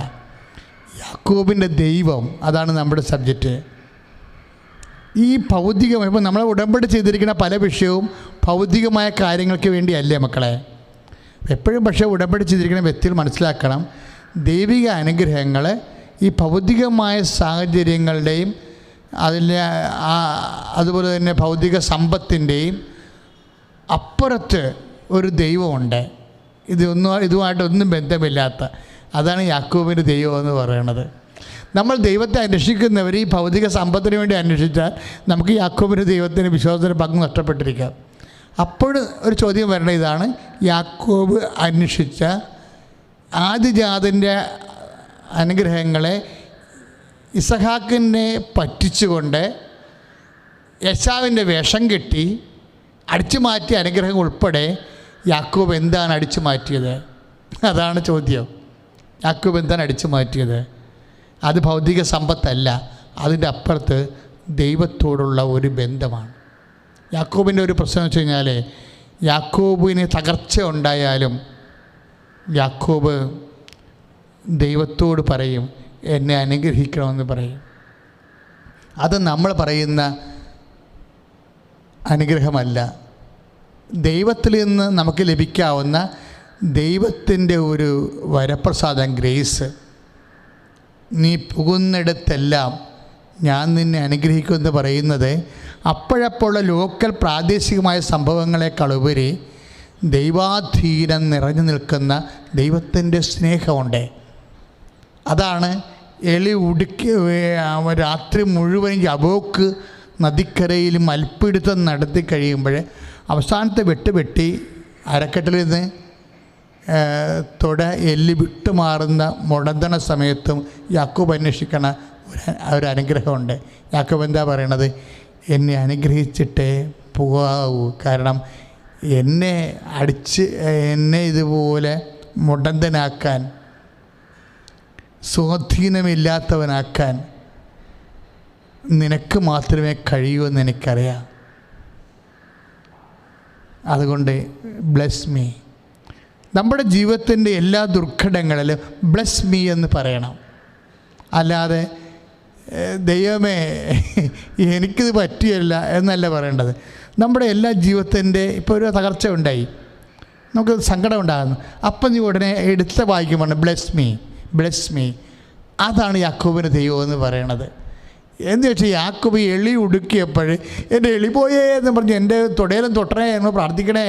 യാക്കോബിൻ്റെ ദൈവം. അതാണ് നമ്മുടെ സബ്ജക്റ്റ്. ഈ ഭൗതികമായി ഇപ്പോൾ നമ്മളെ ഉടമ്പടി ചെയ്തിരിക്കുന്ന പല വിഷയവും ഭൗതികമായ കാര്യങ്ങൾക്ക് വേണ്ടിയല്ലേ മക്കളെ. എപ്പോഴും പക്ഷേ ഉടമ്പടി ചെയ്തിരിക്കുന്ന വ്യക്തികൾ മനസ്സിലാക്കണം, ദൈവിക അനുഗ്രഹങ്ങൾ ഈ ഭൗതികമായ സാഹചര്യങ്ങളുടെയും അതുപോലെ തന്നെ ഭൗതിക സമ്പത്തിൻ്റെയും അപ്പുറത്ത് ഒരു ദൈവമുണ്ട്. ഇതുമായിട്ടൊന്നും ബന്ധമില്ലാത്ത, അതാണ് യാക്കോബിൻ്റെ ദൈവം എന്ന് പറയുന്നത്. നമ്മൾ ദൈവത്തെ അന്വേഷിക്കുന്നവർ ഈ ഭൗതിക സമ്പത്തിന് വേണ്ടി അന്വേഷിച്ചാൽ നമുക്ക് യാക്കോബിൻ്റെ ദൈവത്തിന് വിശ്വാസത്തിന് പങ്ക് നഷ്ടപ്പെട്ടിരിക്കാം. അപ്പോൾ ഒരു ചോദ്യം വരണ ഇതാണ്, യാക്കോബ് അന്വേഷിച്ച ആദിജാതൻ്റെ അനുഗ്രഹങ്ങളെ ഇസഹാക്കിനെ പറ്റിച്ചുകൊണ്ട് യേശാവിൻ്റെ വേഷം കെട്ടി അടിച്ചു മാറ്റിയ അനുഗ്രഹം ഉൾപ്പെടെ യാക്കോബ് എന്താണ് അടിച്ചു മാറ്റിയത്? അതാണ് ചോദ്യം. യാക്കോബ് എന്താണ് അടിച്ചു മാറ്റിയത്? അത് ഭൗതിക സമ്പത്തല്ല, അതിൻ്റെ അപ്പുറത്ത് ദൈവത്തോടുള്ള ഒരു ബന്ധമാണ്. യാക്കോബിൻ്റെ ഒരു പ്രശ്നം വെച്ച് കഴിഞ്ഞാൽ, യാക്കോബിന് തകർച്ച ഉണ്ടായാലും യാക്കോബ് ദൈവത്തോട് പറയും, എന്നെ അനുഗ്രഹിക്കണമെന്ന് പറയും. അത് നമ്മൾ പറയുന്ന അനുഗ്രഹമല്ല, ദൈവത്തിൽ നിന്ന് നമുക്ക് ലഭിക്കാവുന്ന ദൈവത്തിൻ്റെ ഒരു വരപ്രസാദം, ഗ്രേസ്. നീ പോകുന്നിടത്തെല്ലാം ഞാൻ നിന്നെ അനുഗ്രഹിക്കുമെന്ന് പറയുന്നത് അപ്പോഴപ്പോഴുള്ള ലോക്കൽ പ്രാദേശികമായ സംഭവങ്ങളെക്കാളുപരി ദൈവാധീനം നിറഞ്ഞു നിൽക്കുന്ന ദൈവത്തിൻ്റെ സ്നേഹമുണ്ട്. അതാണ് എളി ഉടുക്കി രാത്രി മുഴുവൻ യബോക്ക് നദിക്കരയിൽ മൽപ്പിടുത്തം നടത്തി കഴിയുമ്പോൾ അവസാനത്തെ വെട്ടി അരക്കെട്ടിൽ നിന്ന് എല്ലി വിട്ടുമാറുന്ന മുടന്തണ സമയത്തും യാക്കോബ് അന്വേഷിക്കണ ഒരു അനുഗ്രഹമുണ്ട്. യാക്കോബ് എന്താ പറയണത്? എന്നെ അനുഗ്രഹിച്ചിട്ടേ പോകാവൂ. കാരണം എന്നെ ഇതുപോലെ മുടന്തനാക്കാൻ, സ്വാധീനമില്ലാത്തവനാക്കാൻ നിനക്ക് മാത്രമേ കഴിയൂ എന്ന് എനിക്കറിയാം. അതുകൊണ്ട് ബ്ലെസ് മീ. നമ്മുടെ ജീവിതത്തിൻ്റെ എല്ലാ ദുർഘടങ്ങളിലും ബ്ലെസ് മീ എന്ന് പറയണം. അല്ലാതെ ദൈവമേ എനിക്കിത് പറ്റിയല്ല എന്നല്ല പറയേണ്ടത്. നമ്മുടെ എല്ലാ ജീവിതത്തിൻ്റെ ഇപ്പോൾ ഒരു തകർച്ച ഉണ്ടായി, നമുക്ക് സങ്കടം ഉണ്ടാകുന്നു, അപ്പം നീ ഉടനെ എടുത്ത വായിക്കുമ്പോൾ ബ്ലെസ് മീ, ബ്ലെസ് മീ. അതാണ് യാക്കോബിൻ്റെ ദൈവം എന്ന് പറയണത്. എന്ന് വെച്ചാൽ യാക്കോബ് എളി ഉടുക്കിയപ്പോൾ എൻ്റെ എളി പോയേ എന്ന് പറഞ്ഞ് എൻ്റെ തൊടയിലും തൊട്ടണേ എന്ന് പ്രാർത്ഥിക്കണേ,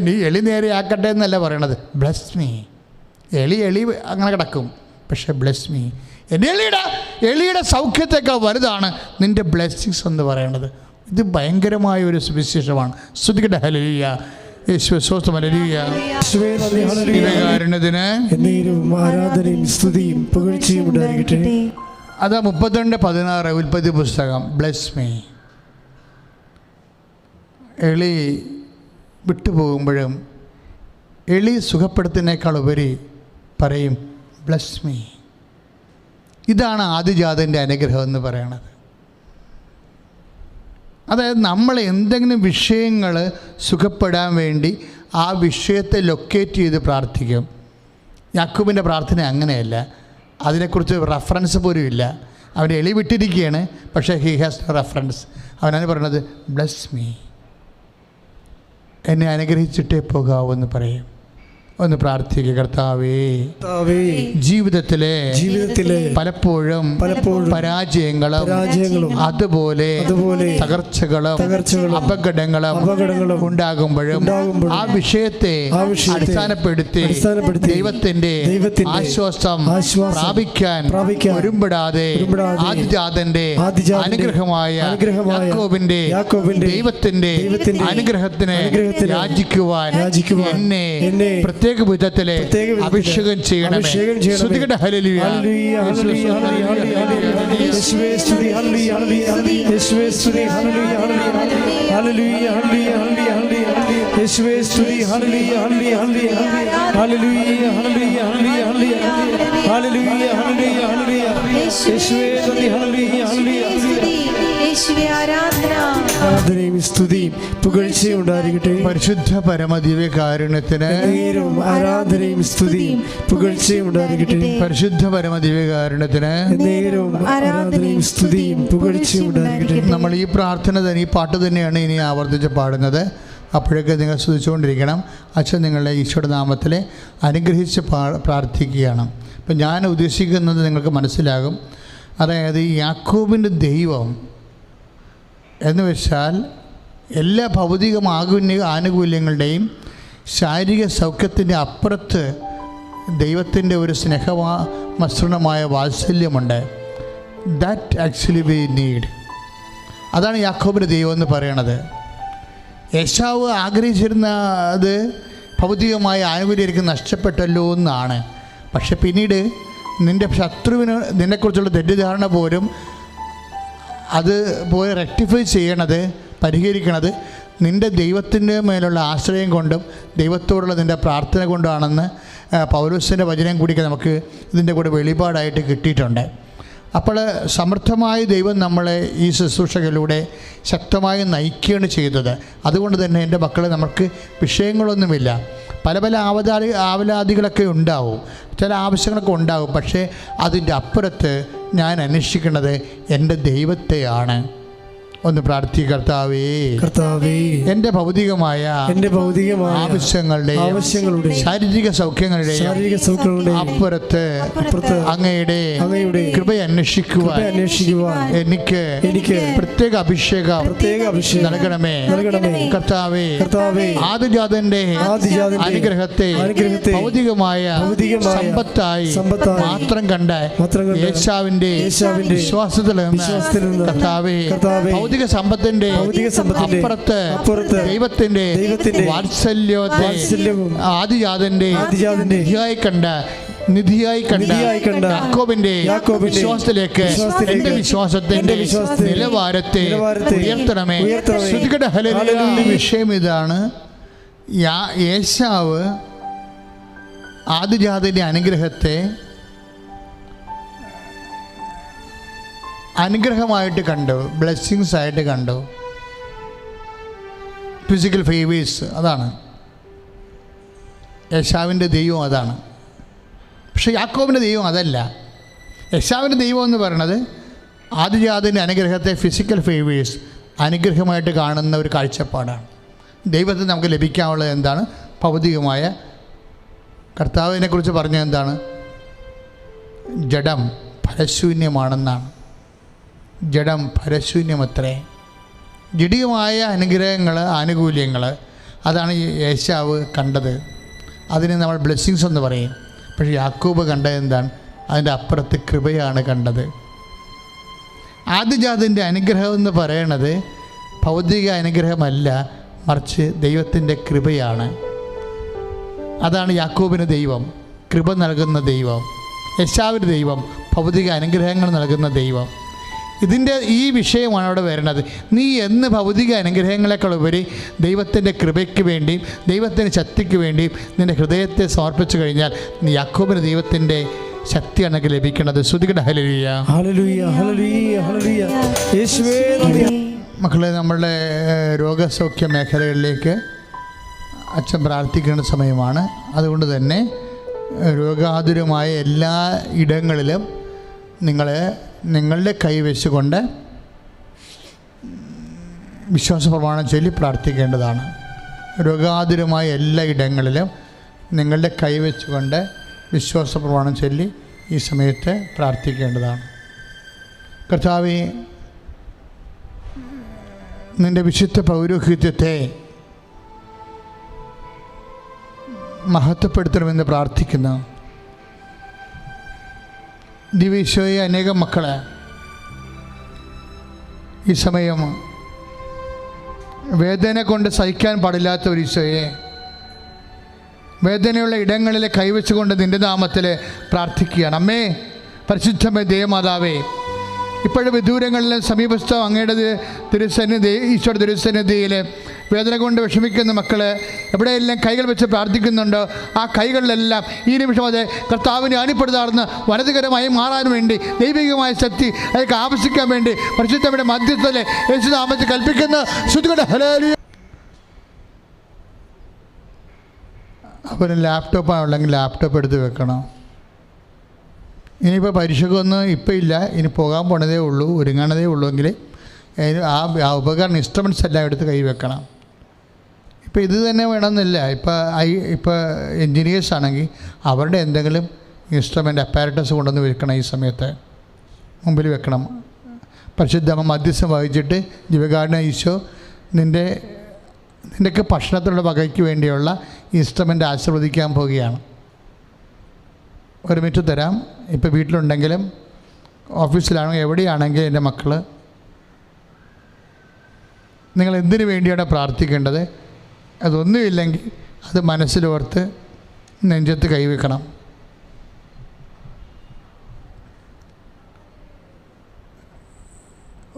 നീ എളി നേരെ ആക്കട്ടെ എന്നല്ല പറയണത്. Bless me. എളി അങ്ങനെ കിടക്കും, പക്ഷേ ബ്ലെസ് മീ. എൻ്റെ എളിയുടെ സൗഖ്യത്തേക്കാൾ വലുതാണ് നിൻ്റെ ബ്ലെസ്സിങ്സ് എന്ന് പറയണത്. ഇത് ഭയങ്കരമായ ഒരു സുവിശേഷമാണ്. ശ്രുതിക്കട്ടെ ഹല്ലേലൂയ. യേശുവേ സ്തോത്രം. ഹല്ലേലൂയ. ദിവ്യകാരുണ്യത്തിന് ആരാധനയും സ്തുതിയും പുകഴ്ചയും ഉണ്ടായിരിക്കട്ടെ. അതാ 32:16 ഉൽപ്പത്തി പുസ്തകം. Bless me. എളി വിട്ടുപോകുമ്പോഴും എളി സുഖപ്പെടുത്തുന്നതിനേക്കാൾ ഉപരി പറയും ബ്ലെസ് മീ. ഇതാണ് ആദിജാതൻ്റെ അനുഗ്രഹം എന്ന് പറയണത്. അതായത് നമ്മൾ എന്തെങ്കിലും വിഷയങ്ങൾ സുഖപ്പെടാൻ വേണ്ടി ആ വിഷയത്തെ ലൊക്കേറ്റ് ചെയ്ത് പ്രാർത്ഥിക്കും. യാക്കോബിൻ്റെ പ്രാർത്ഥന അങ്ങനെയല്ല, അതിനെക്കുറിച്ച് റെഫറൻസ് പോലും ഇല്ല. അവൻ എളി വിട്ടിരിക്കുകയാണ്, പക്ഷേ ഹി ഹാസ് നോ റെഫറൻസ്. അവനാണ് പറയുന്നത് ബ്ലെസ് മീ, എന്നെ അനുഗ്രഹിച്ചിട്ടേ പോകാവൂ എന്ന് പറയും. ഒന്ന് പ്രാർത്ഥിക്കുക. കർത്താവേ, ജീവിതത്തിലെ പലപ്പോഴും പരാജയങ്ങളും അതുപോലെ തകർച്ചകളും അപകടങ്ങളും ഉണ്ടാകുമ്പോഴും ആ വിഷയത്തെ അടിസ്ഥാനപ്പെടുത്തി ദൈവത്തിന്റെ ആശ്വാസം പ്രാപിക്കാൻ ഒരുമ്പെടാതെ ആദിജാതന്റെ അനുഗ്രഹമായ യാക്കോബിന്റെ ദൈവത്തിന്റെ അനുഗ്രഹത്തിന് യാചിക്കുവാൻ എന്നെ പ്രത്യേക വിധത്തിലെ അഭിഷേകം ചെയ്യണമേ. ശ്രുതികട ഹല്ലേലൂയ. യേശുവേ സ്തുതി. ഹല്ലേലൂയ ഹല്ലേലൂയ. യേശുവേ സ്തുതി. ഹല്ലേലൂയ ഹല്ലേലൂയ. ഹല്ലേലൂയ ഹല്ലേലൂയ. യേശുവേ സ്തുതി. ഹല്ലേലൂയ ഹല്ലേലൂയ. ഹല്ലേലൂയ ഹല്ലേലൂയ. ഹല്ലേലൂയ ഹല്ലേലൂയ. ഹല്ലേലൂയ. യേശുവേ സ്തുതി. ഹല്ലേലൂയ ഹല്ലേലൂയ. യേശുവേ ആരാധനയും സ്തുതിയും പുകഴ്ചയും ഉണ്ടായിരിക്കട്ടെ. പരിശുദ്ധ പരമദിവ്യകാരുണ്യത്തിന് ആരാധനയും സ്തുതിയും പുകഴ്ചയും ഉണ്ടായിരിക്കട്ടെ. പരിശുദ്ധ പരമദിവ്യകാരുണ്യത്തിന് ആരാധനയും സ്തുതിയും പുകഴ്ചയും ഉണ്ടായിരിക്കട്ടെ. നമ്മൾ ഈ പ്രാർത്ഥന തന്നെ, ഈ പാട്ട് തന്നെയാണ് ഇനി ആവർത്തിച്ച് പാടുന്നത്. അപ്പോഴൊക്കെ നിങ്ങൾ സ്തുതിച്ചുകൊണ്ടിരിക്കണം. അച്ഛൻ നിങ്ങളുടെ ഈശോയുടെ നാമത്തിൽ അനുഗ്രഹിച്ച് പ്രാർത്ഥിക്കുകയാണ്. അപ്പം ഞാൻ ഉദ്ദേശിക്കുന്നത് നിങ്ങൾക്ക് മനസ്സിലാകും. അതായത് ഈ യാക്കോബിൻ്റെ ദൈവം എന്ന് വെച്ചാൽ എല്ലാ ഭൗതിക ആനുകൂല്യങ്ങളുടെയും ശാരീരിക സൗഖ്യത്തിൻ്റെ അപ്പുറത്ത് ദൈവത്തിൻ്റെ ഒരു സ്നേഹമസൃണമായ വാത്സല്യമുണ്ട്. That actually we need. അതാണ് യാക്കോബിൻ്റെ ദൈവം എന്ന് പറയണത്. യേശാവ് ആഗ്രഹിച്ചിരുന്നത് ഭൗതികമായ ആനുകൂല്യം നഷ്ടപ്പെട്ടല്ലോ എന്നാണ്. പക്ഷെ പിന്നീട് നിൻ്റെ ശത്രുവിന് നിന്നെക്കുറിച്ചുള്ള തെറ്റിദ്ധാരണ പോലും അത് പോയി റെക്ടിഫൈ ചെയ്യണത്, പരിഹരിക്കണത് നിൻ്റെ ദൈവത്തിൻ്റെ മേലുള്ള ആശ്രയം കൊണ്ടും ദൈവത്തോടുള്ള നിൻ്റെ പ്രാർത്ഥന കൊണ്ടാണെന്ന് പൗലോസിൻ്റെ വചനം കൂടി നമുക്ക് ഇതിൻ്റെ കൂടെ വെളിപാടായിട്ട് കിട്ടിയിട്ടുണ്ട്. അപ്പോൾ സമർത്ഥമായി ദൈവം നമ്മളെ ഈ ശുശ്രൂഷകളിലൂടെ ശക്തമായി നയിക്കുകയാണ് ചെയ്തത്. അതുകൊണ്ട് തന്നെ എൻ്റെ മക്കളെ, നമുക്ക് വിഷയങ്ങളൊന്നുമില്ല. പല പല ആവലാദികളൊക്കെ ഉണ്ടാവും, ചില ആവശ്യങ്ങളൊക്കെ ഉണ്ടാകും. പക്ഷേ അതിൻ്റെ അപ്പുറത്ത് ഞാൻ അന്വേഷിക്കുന്നത് എൻ്റെ ദൈവത്തെയാണ്. ഒന്ന് പ്രാർത്ഥിക്കുക. കർത്താവേ, എൻ്റെ ഭൗതികമായ ആവശ്യങ്ങളുടെ ശാരീരിക സൗഖ്യങ്ങളുടെ അപ്പുറത്ത് അങ്ങയുടെ കൃപയെ അന്വേഷിക്കുവാൻ എനിക്ക് പ്രത്യേക അഭിഷേകം നൽകണമേ. കർത്താവേ, ആദിജാതന്റെ അനുഗ്രഹത്തെ ഭൗതികമായ സമ്പത്തായി മാത്രം കണ്ട യേശാവിന്റെ വിശ്വാസത്തിൽ നിന്ന് കർത്താവേ, ഭൗതിക സമ്പത്തിന്റെ അപ്പുറത്ത് ദൈവത്തിന്റെ വാത്സല്യവും ആദിജാതന്റെ നിധിയായി കണ്ട യാക്കോബിന്റെ വിശ്വാസത്തിലേക്ക് എന്റെ വിശ്വാസത്തിന്റെ നിലവാരത്തെ ഉയർത്തണമേ. വിഷയം ഇതാണ്. യേശാവ് ആദിജാതന്റെ അനുഗ്രഹത്തെ അനുഗ്രഹമായിട്ട് കണ്ടു, ബ്ലെസ്സിങ്സ് ആയിട്ട് കണ്ടു, ഫിസിക്കൽ ഫേവേഴ്സ്. അതാണ് യേശാവിൻ്റെ ദൈവം, അതാണ്. പക്ഷേ യാക്കോബിൻ്റെ ദൈവം അതല്ല. യേശാവിൻ്റെ ദൈവം എന്ന് പറയുന്നത് ആദിജാതൻ്റെ അനുഗ്രഹത്തെ ഫിസിക്കൽ ഫേവേഴ്സ് അനുഗ്രഹമായിട്ട് കാണുന്ന ഒരു കാഴ്ചപ്പാടാണ്. ദൈവത്തിന് നമുക്ക് ലഭിക്കാനുള്ളത് എന്താണ്? ഭൗതികമായ. കർത്താവിനെക്കുറിച്ച് പറഞ്ഞത് എന്താണ്? ജഡം ഫലശൂന്യമാണെന്നാണ്. ജഡം പരശൂന്യമത്രേ. ജഡികമായ അനുഗ്രഹങ്ങൾ, ആനുകൂല്യങ്ങൾ, അതാണ് യേശാവ് കണ്ടത്. അതിന് നമ്മൾ ബ്ലെസ്സിങ്സ് എന്ന് പറയും. പക്ഷേ യാക്കോബ് കണ്ടത് എന്താണ്? അതിൻ്റെ അപ്പുറത്ത് കൃപയാണ് കണ്ടത്. ആദിജാതൻ്റെ അനുഗ്രഹം എന്ന് പറയണത് ഭൗതിക അനുഗ്രഹമല്ല, മറിച്ച് ദൈവത്തിൻ്റെ കൃപയാണ്. അതാണ് യാക്കോബിന് ദൈവം, കൃപ നൽകുന്ന ദൈവം. യേശാവിന് ദൈവം, ഭൗതിക അനുഗ്രഹങ്ങൾ നൽകുന്ന ദൈവം. ഇതിൻ്റെ ഈ വിഷയമാണ് അവിടെ വരുന്നത്. നീ എന്ന് ഭൗതിക അനുഗ്രഹങ്ങളെക്കാൾ ഉപരി ദൈവത്തിൻ്റെ കൃപയ്ക്ക് വേണ്ടിയും ദൈവത്തിൻ്റെ ശക്തിക്ക് വേണ്ടിയും നിൻ്റെ ഹൃദയത്തെ സമർപ്പിച്ചു കഴിഞ്ഞാൽ നീ യാക്കോബിന് ദൈവത്തിൻ്റെ ശക്തിയാണ് ലഭിക്കുന്നത്. ശ്രുതികട ഹല്ലേലൂയ. മക്കളെ, നമ്മളുടെ രോഗസൗഖ്യ മേഖലകളിലേക്ക് അച്ഛൻ പ്രാർത്ഥിക്കേണ്ട സമയമാണ്. അതുകൊണ്ട് തന്നെ രോഗാതുരമായ എല്ലാ ഇടങ്ങളിലും നിങ്ങളുടെ കൈവച്ചുകൊണ്ട് വിശ്വാസ പ്രമാണം ചൊല്ലി പ്രാർത്ഥിക്കേണ്ടതാണ്. രോഗാതുരമായ എല്ലാ ഇടങ്ങളിലും നിങ്ങളുടെ കൈവച്ചുകൊണ്ട് വിശ്വാസ പ്രമാണം ചൊല്ലി ഈ സമയത്ത് പ്രാർത്ഥിക്കേണ്ടതാണ്. കർത്താവേ, നിൻ്റെ വിശുദ്ധ പൗരോഹിത്യത്തെ മഹത്വപ്പെടുത്തണമെന്ന് പ്രാർത്ഥിക്കുന്നു. ദിവ്യീശോയെ, അനേകം മക്കളെ ഈ സമയം വേദന കൊണ്ട് സഹിക്കാൻ പാടില്ലാത്ത ഒരു ഈശോയെ, വേദനയുള്ള ഇടങ്ങളിൽ കൈവച്ചുകൊണ്ട് നിൻ്റെ നാമത്തിൽ പ്രാർത്ഥിക്കുകയാണ്. അമ്മേ, പരിശുദ്ധമേ ദേവമാതാവേ, ഇപ്പോഴും വിദൂരങ്ങളിലും സമീപസ്ഥ അങ്ങയുടെ തിരുസന്നിധി, ഈശോയുടെ തിരുസന്നിധിയിൽ വേദന കൊണ്ട് വിഷമിക്കുന്ന മക്കൾ എവിടെയെല്ലാം കൈകൾ വെച്ച് പ്രാർത്ഥിക്കുന്നുണ്ടോ ആ കൈകളിലെല്ലാം ഈ നിമിഷം അത് കർത്താവിനെ അനുപ്പെടുത്താർന്ന് വലതുകരമായി മാറാൻ വേണ്ടി ദൈവികമായ ശക്തി അതൊക്കെ ആവശ്യിക്കാൻ വേണ്ടി പരിശുദ്ധയുടെ മധ്യസ്ഥയിൽ യേശുനാമത്തിൽ കൽപ്പിക്കുന്ന ശ്രുതികളുടെ ഹല്ലേലൂയ. അപ്പോൾ ലാപ്ടോപ്പാണുള്ളെങ്കിൽ ലാപ്ടോപ്പ് എടുത്ത് വെക്കണം. ഇനിയിപ്പോൾ പരീക്ഷയ്ക്കൊന്നും ഇപ്പം ഇല്ല, ഇനി പോകാൻ പോണതേ ഉള്ളൂ, ഒരുങ്ങണതേ ഉള്ളൂ എങ്കിൽ ആ ഉപകരണം ഇൻസ്ട്രുമെൻറ്റ്സ് എല്ലാം എടുത്ത് കൈ വെക്കണം. ഇപ്പോൾ ഇത് തന്നെ വേണമെന്നില്ല. ഇപ്പോൾ എൻജിനീയേഴ്സ് ആണെങ്കിൽ അവരുടെ എന്തെങ്കിലും ഇൻസ്ട്രുമെൻ്റ് അപ്പാരറ്റസ് കൊണ്ടുവന്ന് വെക്കണം, ഈ സമയത്ത് മുമ്പിൽ വെക്കണം. പരിശുദ്ധമ്മ മധ്യസ്ഥം വഹിച്ചിട്ട് ജീവകാരുണ്യ ഈശോ നിൻ്റെയൊക്കെ ഭക്ഷണത്തിലുള്ള വകയ്ക്ക് വേണ്ടിയുള്ള ഇൻസ്ട്രുമെൻ്റ് ആശീർവദിക്കാൻ പോവുകയാണ്. ഒരു മിനിറ്റ് തരാം. ഇപ്പോൾ വീട്ടിലുണ്ടെങ്കിലും ഓഫീസിലാണോ എവിടെയാണെങ്കിലും എൻ്റെ മക്കൾ, നിങ്ങൾ എന്തിനു വേണ്ടിയാണ് പ്രാർത്ഥിക്കേണ്ടത്? അതൊന്നുമില്ലെങ്കിൽ അത് മനസ്സിലോർത്ത് നെഞ്ചത്ത് കൈവെക്കണം.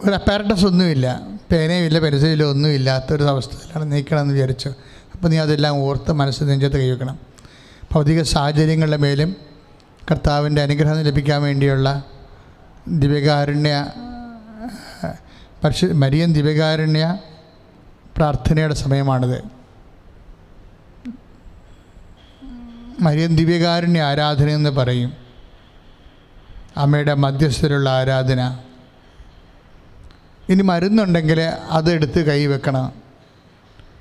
ഒരു അപ്പാരറ്റസ് ഒന്നുമില്ല, പേനയുമില്ല, പെൻസിലോ ഒന്നും ഇല്ലാത്തൊരു അവസ്ഥയിലാണ് നീക്കണമെന്ന് വിചാരിച്ചു. അപ്പോൾ നീ അതെല്ലാം ഓർത്ത് മനസ്സ് നെഞ്ചത്ത് കൈവെക്കണം. ഭൗതിക സാഹചര്യങ്ങളുടെ മേലും കർത്താവിൻ്റെ അനുഗ്രഹം ലഭിക്കാൻ വേണ്ടിയുള്ള ദിവ്യകാരുണ്യ മരിയൻ ദിവ്യകാരുണ്യ പ്രാർത്ഥനയുടെ സമയമാണിത്. മരിയൻ ദിവ്യകാരുണ്യ ആരാധന എന്ന് പറയും. അമ്മയുടെ മധ്യസ്ഥയിലുള്ള ആരാധന. ഇനി മരുന്നുണ്ടെങ്കിൽ അതെടുത്ത് കൈ വെക്കണം.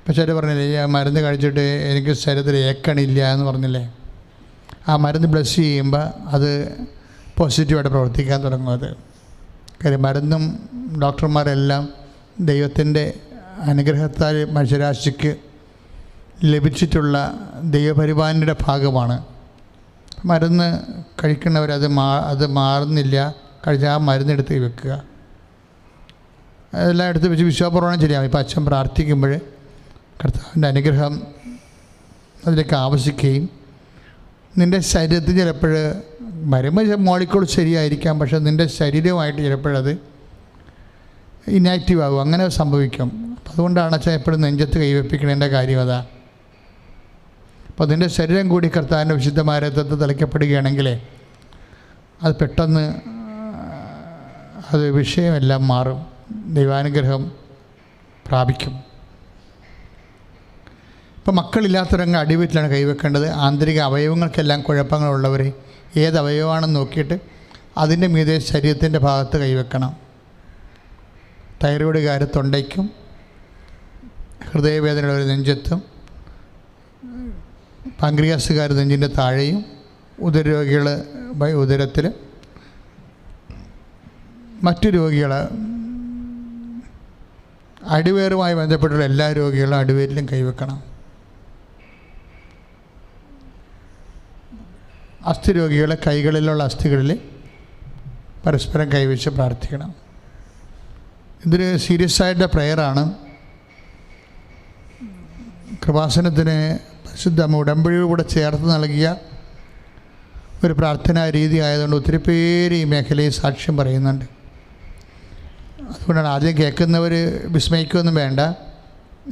പക്ഷേ അവർ പറഞ്ഞില്ലേ, മരുന്ന് കഴിച്ചിട്ട് എനിക്ക് ശരീരത്തിൽ ഏക്കണില്ല എന്ന് പറഞ്ഞില്ലേ, ആ മരുന്ന് ബ്ലസ് ചെയ്യുമ്പോൾ അത് പോസിറ്റീവായിട്ട് പ്രവർത്തിക്കാൻ തുടങ്ങും. അത് കാര്യം മരുന്നും ഡോക്ടർമാരെല്ലാം ദൈവത്തിൻ്റെ അനുഗ്രഹത്താൽ മനുഷ്യരാശിക്ക് ലഭിച്ചിട്ടുള്ള ദൈവപരിപാലനയുടെ ഭാഗമാണ്. മരുന്ന് കഴിക്കുന്നവരത് മാറുന്നില്ല, കഴിച്ച് ആ മരുന്നെടുത്ത് വെക്കുക. അതെല്ലാം എടുത്ത് വെച്ച് വിശ്വാസപൂർവ്വം ചെയ്യാം. ഇപ്പോൾ അച്ഛൻ പ്രാർത്ഥിക്കുമ്പോൾ കർത്താവിൻ്റെ അനുഗ്രഹം അതിലേക്ക് ആവശ്യിക്കുകയും നിൻ്റെ ശരീരത്തിൽ ചിലപ്പോൾ വരുമ്പോൾ മോളിക്കൂൾ ശരിയായിരിക്കാം, പക്ഷേ നിൻ്റെ ശരീരമായിട്ട് ചിലപ്പോഴത് ഇനാക്റ്റീവ് ആകും. അങ്ങനെ സംഭവിക്കും. അതുകൊണ്ടാണ് അച്ഛൻ എപ്പോഴും നെഞ്ചത്ത് കൈവെപ്പിക്കണേൻ്റെ കാര്യം അതാ. അപ്പോൾ നിൻ്റെ ശരീരം കൂടി കർത്താവിൻ്റെ വിശുദ്ധമായ രക്തത്തിൽ തളിക്കപ്പെടുകയാണെങ്കിൽ അത് പെട്ടെന്ന് അത് വിഷയമെല്ലാം മാറും, ദൈവാനുഗ്രഹം പ്രാപിക്കും. ഇപ്പോൾ മക്കളില്ലാത്തവരങ്ങ് അടിവീട്ടിലാണ് കൈവെക്കേണ്ടത്. ആന്തരിക അവയവങ്ങൾക്കെല്ലാം കുഴപ്പങ്ങളുള്ളവർ ഏത് അവയവമാണെന്ന് നോക്കിയിട്ട് അതിൻ്റെ മീതെ ശരീരത്തിൻ്റെ ഭാഗത്ത് കൈവെക്കണം. തൈറോയ്ഡുകാർ തൊണ്ടയ്ക്കും, ഹൃദയവേദനയുള്ളവർ നെഞ്ചത്തും, പാൻക്രിയാസുകാർ നെഞ്ചിൻ്റെ താഴെയും, ഉദരരോഗികൾ ഉദരത്തിൽ, മറ്റു രോഗികൾ അടിവേറുമായി ബന്ധപ്പെട്ടുള്ള എല്ലാ രോഗികളും അടിവേരിലും കൈവെക്കണം. അസ്ഥി രോഗികളെ കൈകളിലുള്ള അസ്ഥികളിൽ പരസ്പരം കൈവച്ച് പ്രാർത്ഥിക്കണം. ഇതൊരു സീരിയസ് ആയിട്ട് പ്രെയറാണ്. കൃപാസനത്തിന് പരിശുദ്ധ ഉടമ്പടിയോടുകൂടെ ചേർത്ത് നൽകിയ ഒരു പ്രാർത്ഥനാ രീതി ആയതുകൊണ്ട് ഒത്തിരി പേര് ഈ മേഖലയിൽ സാക്ഷ്യം പറയുന്നുണ്ട്. അതുകൊണ്ടാണ് ആദ്യം കേൾക്കുന്നവർ വിസ്മയിക്കുകയൊന്നും വേണ്ട,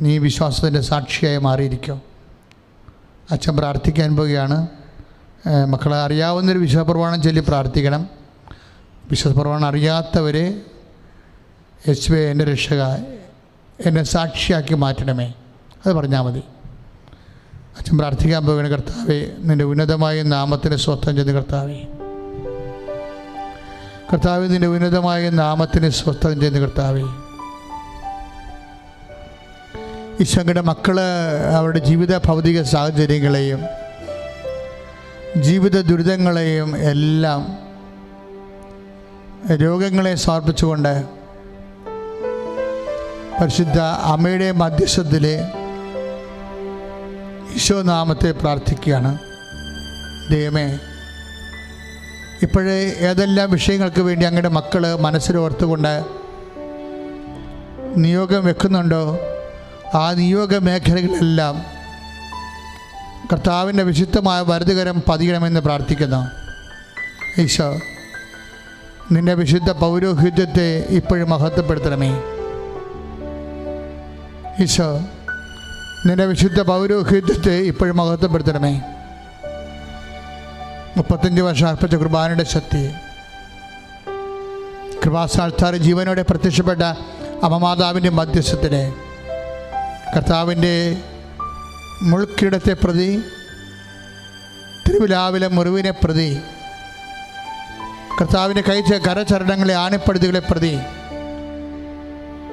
നീ വിശ്വാസത്തിൻ്റെ സാക്ഷിയായി മാറിയിരിക്കും. അച്ഛൻ പ്രാർത്ഥിക്കാൻ പോവുകയാണ്. മക്കളെ അറിയാവുന്നൊരു വിശ്വാസപ്രമാണം ചൊല്ലി പ്രാർത്ഥിക്കണം. വിശ്വാസപ്രമാണം അറിയാത്തവർ യേശുവേ എൻ്റെ രക്ഷക, എന്നെ സാക്ഷിയാക്കി മാറ്റണമേ, അത് പറഞ്ഞാൽ മതി. അച്ഛൻ പ്രാർത്ഥിക്കാൻ പോവുകയാണ്. കർത്താവേ, നിൻ്റെ ഉന്നതമായ നാമത്തിന് സ്വസ്ഥം ചെയ്ത് കർത്താവേ, കർത്താവേ, നിൻ്റെ ഉന്നതമായ നാമത്തിന് സ്വസ്ഥം ചെയ്ത് കർത്താവേ, ഈശോയുടെ മക്കൾ അവരുടെ ജീവിത ഭൗതിക സാഹചര്യങ്ങളെയും ജീവിത ദുരിതങ്ങളെയും എല്ലാം രോഗങ്ങളെ സമർപ്പിച്ചുകൊണ്ട് പരിശുദ്ധ അമ്മയുടെ മധ്യസ്ഥത്തിൽ ഈശോനാമത്തെ പ്രാർത്ഥിക്കുകയാണ്. ദൈവമേ, ഇപ്പോഴേ ഏതെല്ലാം വിഷയങ്ങൾക്ക് വേണ്ടി അങ്ങയുടെ മക്കൾ മനസ്സിലോർത്തുകൊണ്ട് നിയോഗം വെക്കുന്നുണ്ടോ, ആ നിയോഗ മേഖലകളെല്ലാം കർത്താവിൻ്റെ വിശുദ്ധമായ വലതുകരം പതിയണമെന്ന് പ്രാർത്ഥിക്കുന്നു. ഈശോ, നിൻ്റെ വിശുദ്ധ പൗരോഹിത്യത്തെ ഇപ്പോഴും മഹത്വപ്പെടുത്തണമേ. ഈശോ, നിൻ്റെ വിശുദ്ധ പൗരോഹിത്യത്തെ ഇപ്പോഴും മഹത്വപ്പെടുത്തണമേ. 35 വർഷം അർപ്പിച്ച കുർബാനയുടെ ശക്തി, കൃപാസ്ഥാനത്താറ് ജീവനോടെ പ്രത്യക്ഷപ്പെട്ട അമ്മമാതാവിൻ്റെ മധ്യസ്ഥത്തിൽ കർത്താവിൻ്റെ മുൾക്കിടത്തെ പ്രതി, തിരുവിലാവിലെ മുറിവിനെ പ്രതി, കർത്താവിൻ്റെ കഴിച്ച കരചരണങ്ങളെ ആണിപ്പടുതികളെ പ്രതി,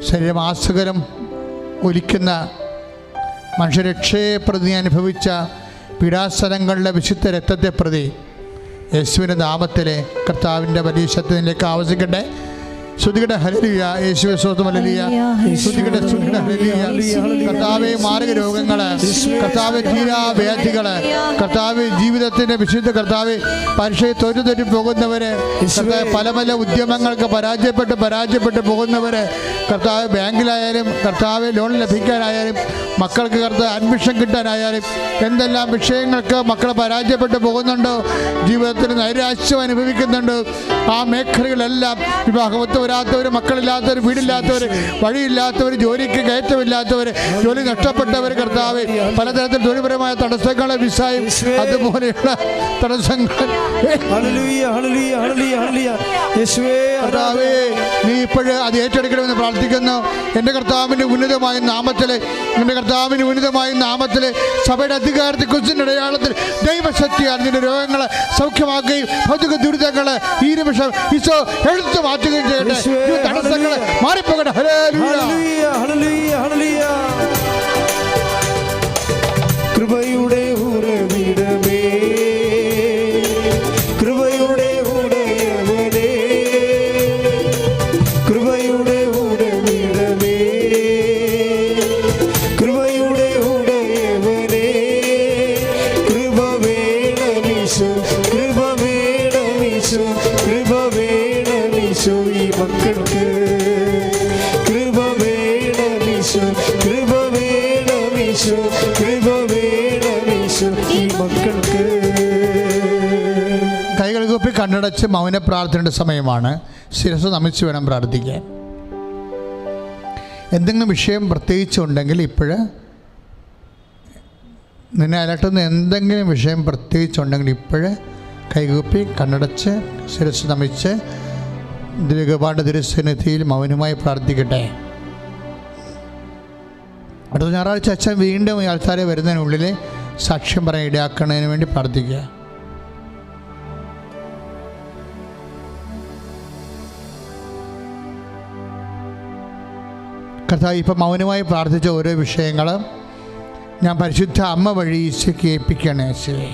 ശരീരം ആസുകരം ഒലിക്കുന്ന മനുഷ്യരക്ഷയെ പ്രതി അനുഭവിച്ച പീഡാസനങ്ങളുടെ വിശുദ്ധ രക്തത്തെ പ്രതി യേശുവിൻ്റെ നാമത്തിലെ കർത്താവിൻ്റെ വലിയ ശക്തിയിലേക്ക് ആവശ്യിക്കട്ടെ. സ്തുതിക്കട്ടെ, ഹല്ലേലൂയ. യേശുവേ സ്തോത്രം, ഹല്ലേലൂയ. സ്തുതിക്കട്ടെ, സ്തുതിക്കട്ടെ, ഹല്ലേലൂയ. കർത്താവേ, മാരക രോഗങ്ങൾ, കർത്താവേ, തീരാവ്യാധികൾ, കർത്താവേ, ജീവിതത്തിൻ്റെ വിശുദ്ധ കർത്താവേ, പരീക്ഷയെ തോറ്റു പോകുന്നവര്, പല പല ഉദ്യമങ്ങൾക്ക് പരാജയപ്പെട്ട് പോകുന്നവര്, കർത്താവ് ബാങ്കിലായാലും, കർത്താവ് ലോൺ ലഭിക്കാനായാലും, മക്കൾക്ക് കർത്താവ് അഡ്മിഷൻ കിട്ടാനായാലും, എന്തെല്ലാം വിഷയങ്ങൾക്ക് മക്കൾ പരാജയപ്പെട്ട് പോകുന്നുണ്ടോ, ജീവിതത്തിൽ നൈരാശ്യം അനുഭവിക്കുന്നുണ്ട്, ആ മേഖലകളെല്ലാം വിവാഹമൊത്തുവരാത്തവർ, മക്കളില്ലാത്തവർ, വീടില്ലാത്തവർ, വഴിയില്ലാത്തവർ, ജോലിക്ക് കയറ്റമില്ലാത്തവർ, ജോലി നഷ്ടപ്പെട്ടവർ, കർത്താവ് പലതരത്തിൽ തൊഴിൽപരമായ തടസ്സങ്ങളെ വിസായും അതുപോലെയുള്ള തടസ്സങ്ങൾ കർത്താവേ, നീ ഇപ്പോഴ് അത് ഏറ്റെടുക്കണമെന്ന് പ്രാർത്ഥിക്കുന്നു. എൻ്റെ കർത്താവിൻ്റെ ഉന്നതമായ നാമത്തിൽ, എൻ്റെ കർത്താവിൻ്റെ ഉന്നതമായ നാമത്തിൽ, സഭയുടെ അധികാരത്തെ കുറിച്ചിൻ്റെ അടയാളത്തിൽ ദൈവശക്തിയാണ് നിന്റെ രോഗങ്ങളെ സൗഖ്യമാക്കുകയും ഭൗതിക ദുരിതങ്ങൾ ഈ നിമിഷം ഈശോ എടുത്തു മാറ്റുകയും ചെയ്യട്ടെ. തടസ്സങ്ങൾ മാറിപ്പോകട്ടെ. ഹല്ലേലൂയ, ഹല്ലേലൂയ, ഹല്ലേലൂയ. കൃപയുടെ ഉറവിടമേ, കൃപയുടെ ഉടയവനേ, കൃപയുടെ ഉടവിടമേ, കൃപയുടെ ഉടയവനേ, കൃപ വേണമീശോ, കൃപ വേണമീശോ, കൃപ വേണമീശോ ഈ മക്കൾക്ക്, കൃപ വേണമീശോ, കൃപ വേണമീശോ, കൃപ വേണമീശോ ഈ മക്കൾക്ക്. കൈകൾ കൂപ്പി കണ്ണടച്ച് മൗന പ്രാർത്ഥനയുടെ സമയമാണ്. ശിരസ് നമിച്ച് വേണം പ്രാർത്ഥിക്കാൻ. എന്തെങ്കിലും വിഷയം പ്രത്യേകിച്ചുണ്ടെങ്കിൽ ഇപ്പോഴ് നിന്നെ അലട്ടുന്ന എന്തെങ്കിലും വിഷയം പ്രത്യേകിച്ചുണ്ടെങ്കിൽ ഇപ്പോഴ് കൈകൂപ്പി കണ്ണടച്ച് ശിരസ് നമിച്ച് ദിവ്യകൃപാന്റെ തിരുസന്നിധിയിൽ മൗനമായി പ്രാർത്ഥിക്കട്ടെ. അടുത്ത ഞായറാഴ്ച അച്ഛൻ വീണ്ടും ഈ ആൾക്കാരെ വരുന്നതിനുള്ളിൽ സാക്ഷ്യം പറയാൻ ഇടയാക്കുന്നതിന് വേണ്ടി പ്രാർത്ഥിക്കുക. കർത്താവ് ഇപ്പം മൗനമായി പ്രാർത്ഥിച്ച ഓരോ വിഷയങ്ങൾ ഞാൻ പരിശുദ്ധ അമ്മ വഴി ഈശോയ്ക്ക് ഏൽപ്പിക്കുകയാണ്. യേശുവേ,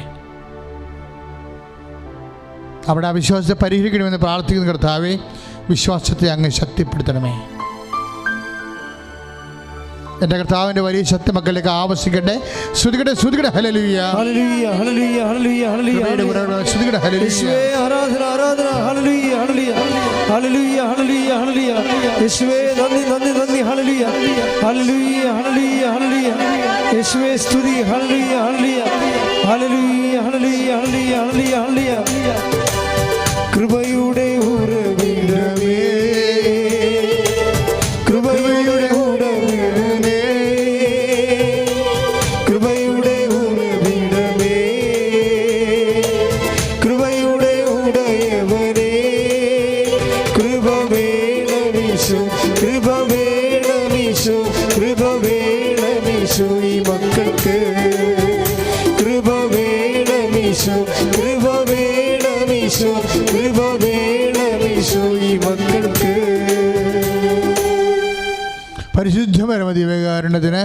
അവിടെ അവിശ്വാസത്തെ പരിഹരിക്കണമെന്ന് പ്രാർത്ഥിക്കുന്ന കർത്താവേ, വിശ്വാസത്തെ അങ്ങ് ശക്തിപ്പെടുത്തണമേ. എൻ്റെ കർത്താവിൻ്റെ വലിയ ശക്തി മക്കളിലേക്ക് ആവശ്യിക്കട്ടെ. ശ്രുതികട്ടെ, ശ്രുതികട്ടെ, ഹല്ലേലൂയ, ഹല്ലേലൂയ, ഹല്ലേലൂയ, ഹല്ലേലൂയ, ഹല്ലേലൂയ, ശ്രുതികട്ടെ, ഹല്ലേലൂയ. ആരാധന, ആരാധന, ഹല്ലേലൂയ, ഹല്ലേലൂയ, ഹല്ലേലൂയ, ഹല്ലേലൂയ, ഹല്ലേലൂയ. യേശുവേ നന്ദി, നന്ദി, നന്ദി, ഹല്ലേലൂയ, ഹല്ലേലൂയ, ഹല്ലേലൂയ, ഹല്ലേലൂയ. യേശുവേ സ്തുതി, ഹല്ലേലൂയ, ഹല്ലേലൂയ, ഹല്ലേലൂയ, ഹല്ലേലൂയ, ഹല്ലേലൂയ, ഹല്ലേലൂയ. കൃപയുടെ ഉറവിടമേ, കൃപയുടെ ഉറവിടമേ, കൃപയുടെ ഉറവിടമേ, കൃപയുടെ ഉടയവനേ, കൃപ വേണമീശോ, കൃപ വേണമീശോ, കൃപ വേണമീശോ ഈ മക്കൾക്ക്, കൃപ വേണമീശോ, കൃപ വേണമീശോ, കൃപ വേണമീശോ ഈ മക്കൾക്ക്. പരിശുദ്ധ പരമദിവ്യകാരുണ്യത്തിന്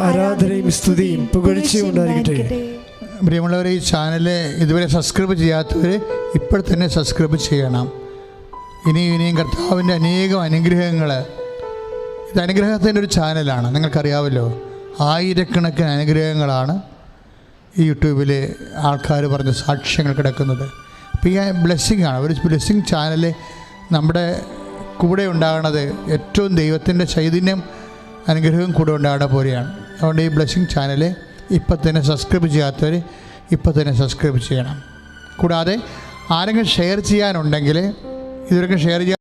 ആരാധനയും സ്തുതിയും പുകഴ്ചയും ഉണ്ടായിരിക്കട്ടെ. പ്രിയമുള്ളവർ, ഈ ചാനൽ ഇതുവരെ സബ്സ്ക്രൈബ് ചെയ്യാത്തവർ ഇപ്പോൾ തന്നെ സബ്സ്ക്രൈബ് ചെയ്യണം. ഇനിയും കർത്താവിൻ്റെ അനേകം അനുഗ്രഹങ്ങൾ, ഇത് അനുഗ്രഹത്തിൻ്റെ ഒരു ചാനലാണ്, നിങ്ങൾക്കറിയാമല്ലോ. ആയിരക്കണക്കിന് അനുഗ്രഹങ്ങളാണ് ഈ യൂട്യൂബിൽ ആൾക്കാർ പറഞ്ഞ സാക്ഷ്യങ്ങൾ കിടക്കുന്നത്. അപ്പോൾ ഈ ബ്ലെസ്സിങ് ആണ്, ഒരു ബ്ലെസ്സിങ് ചാനൽ നമ്മുടെ കൂടെ ഉണ്ടാകണത് ഏറ്റവും ദൈവത്തിൻ്റെ ചൈതന്യം അനുഗ്രഹം കൂടെ ഉണ്ടാകുന്ന പോലെയാണ്. അതുകൊണ്ട് ഈ ബ്ലെസ്സിങ് ചാനൽ ഇപ്പം തന്നെ സബ്സ്ക്രൈബ് ചെയ്യാത്തവർ ഇപ്പം തന്നെ സബ്സ്ക്രൈബ് ചെയ്യണം. കൂടാതെ ആരെങ്കിലും ഷെയർ ചെയ്യാനുണ്ടെങ്കിൽ, ഇതുവരെയൊക്കെ ഷെയർ ചെയ്യാൻ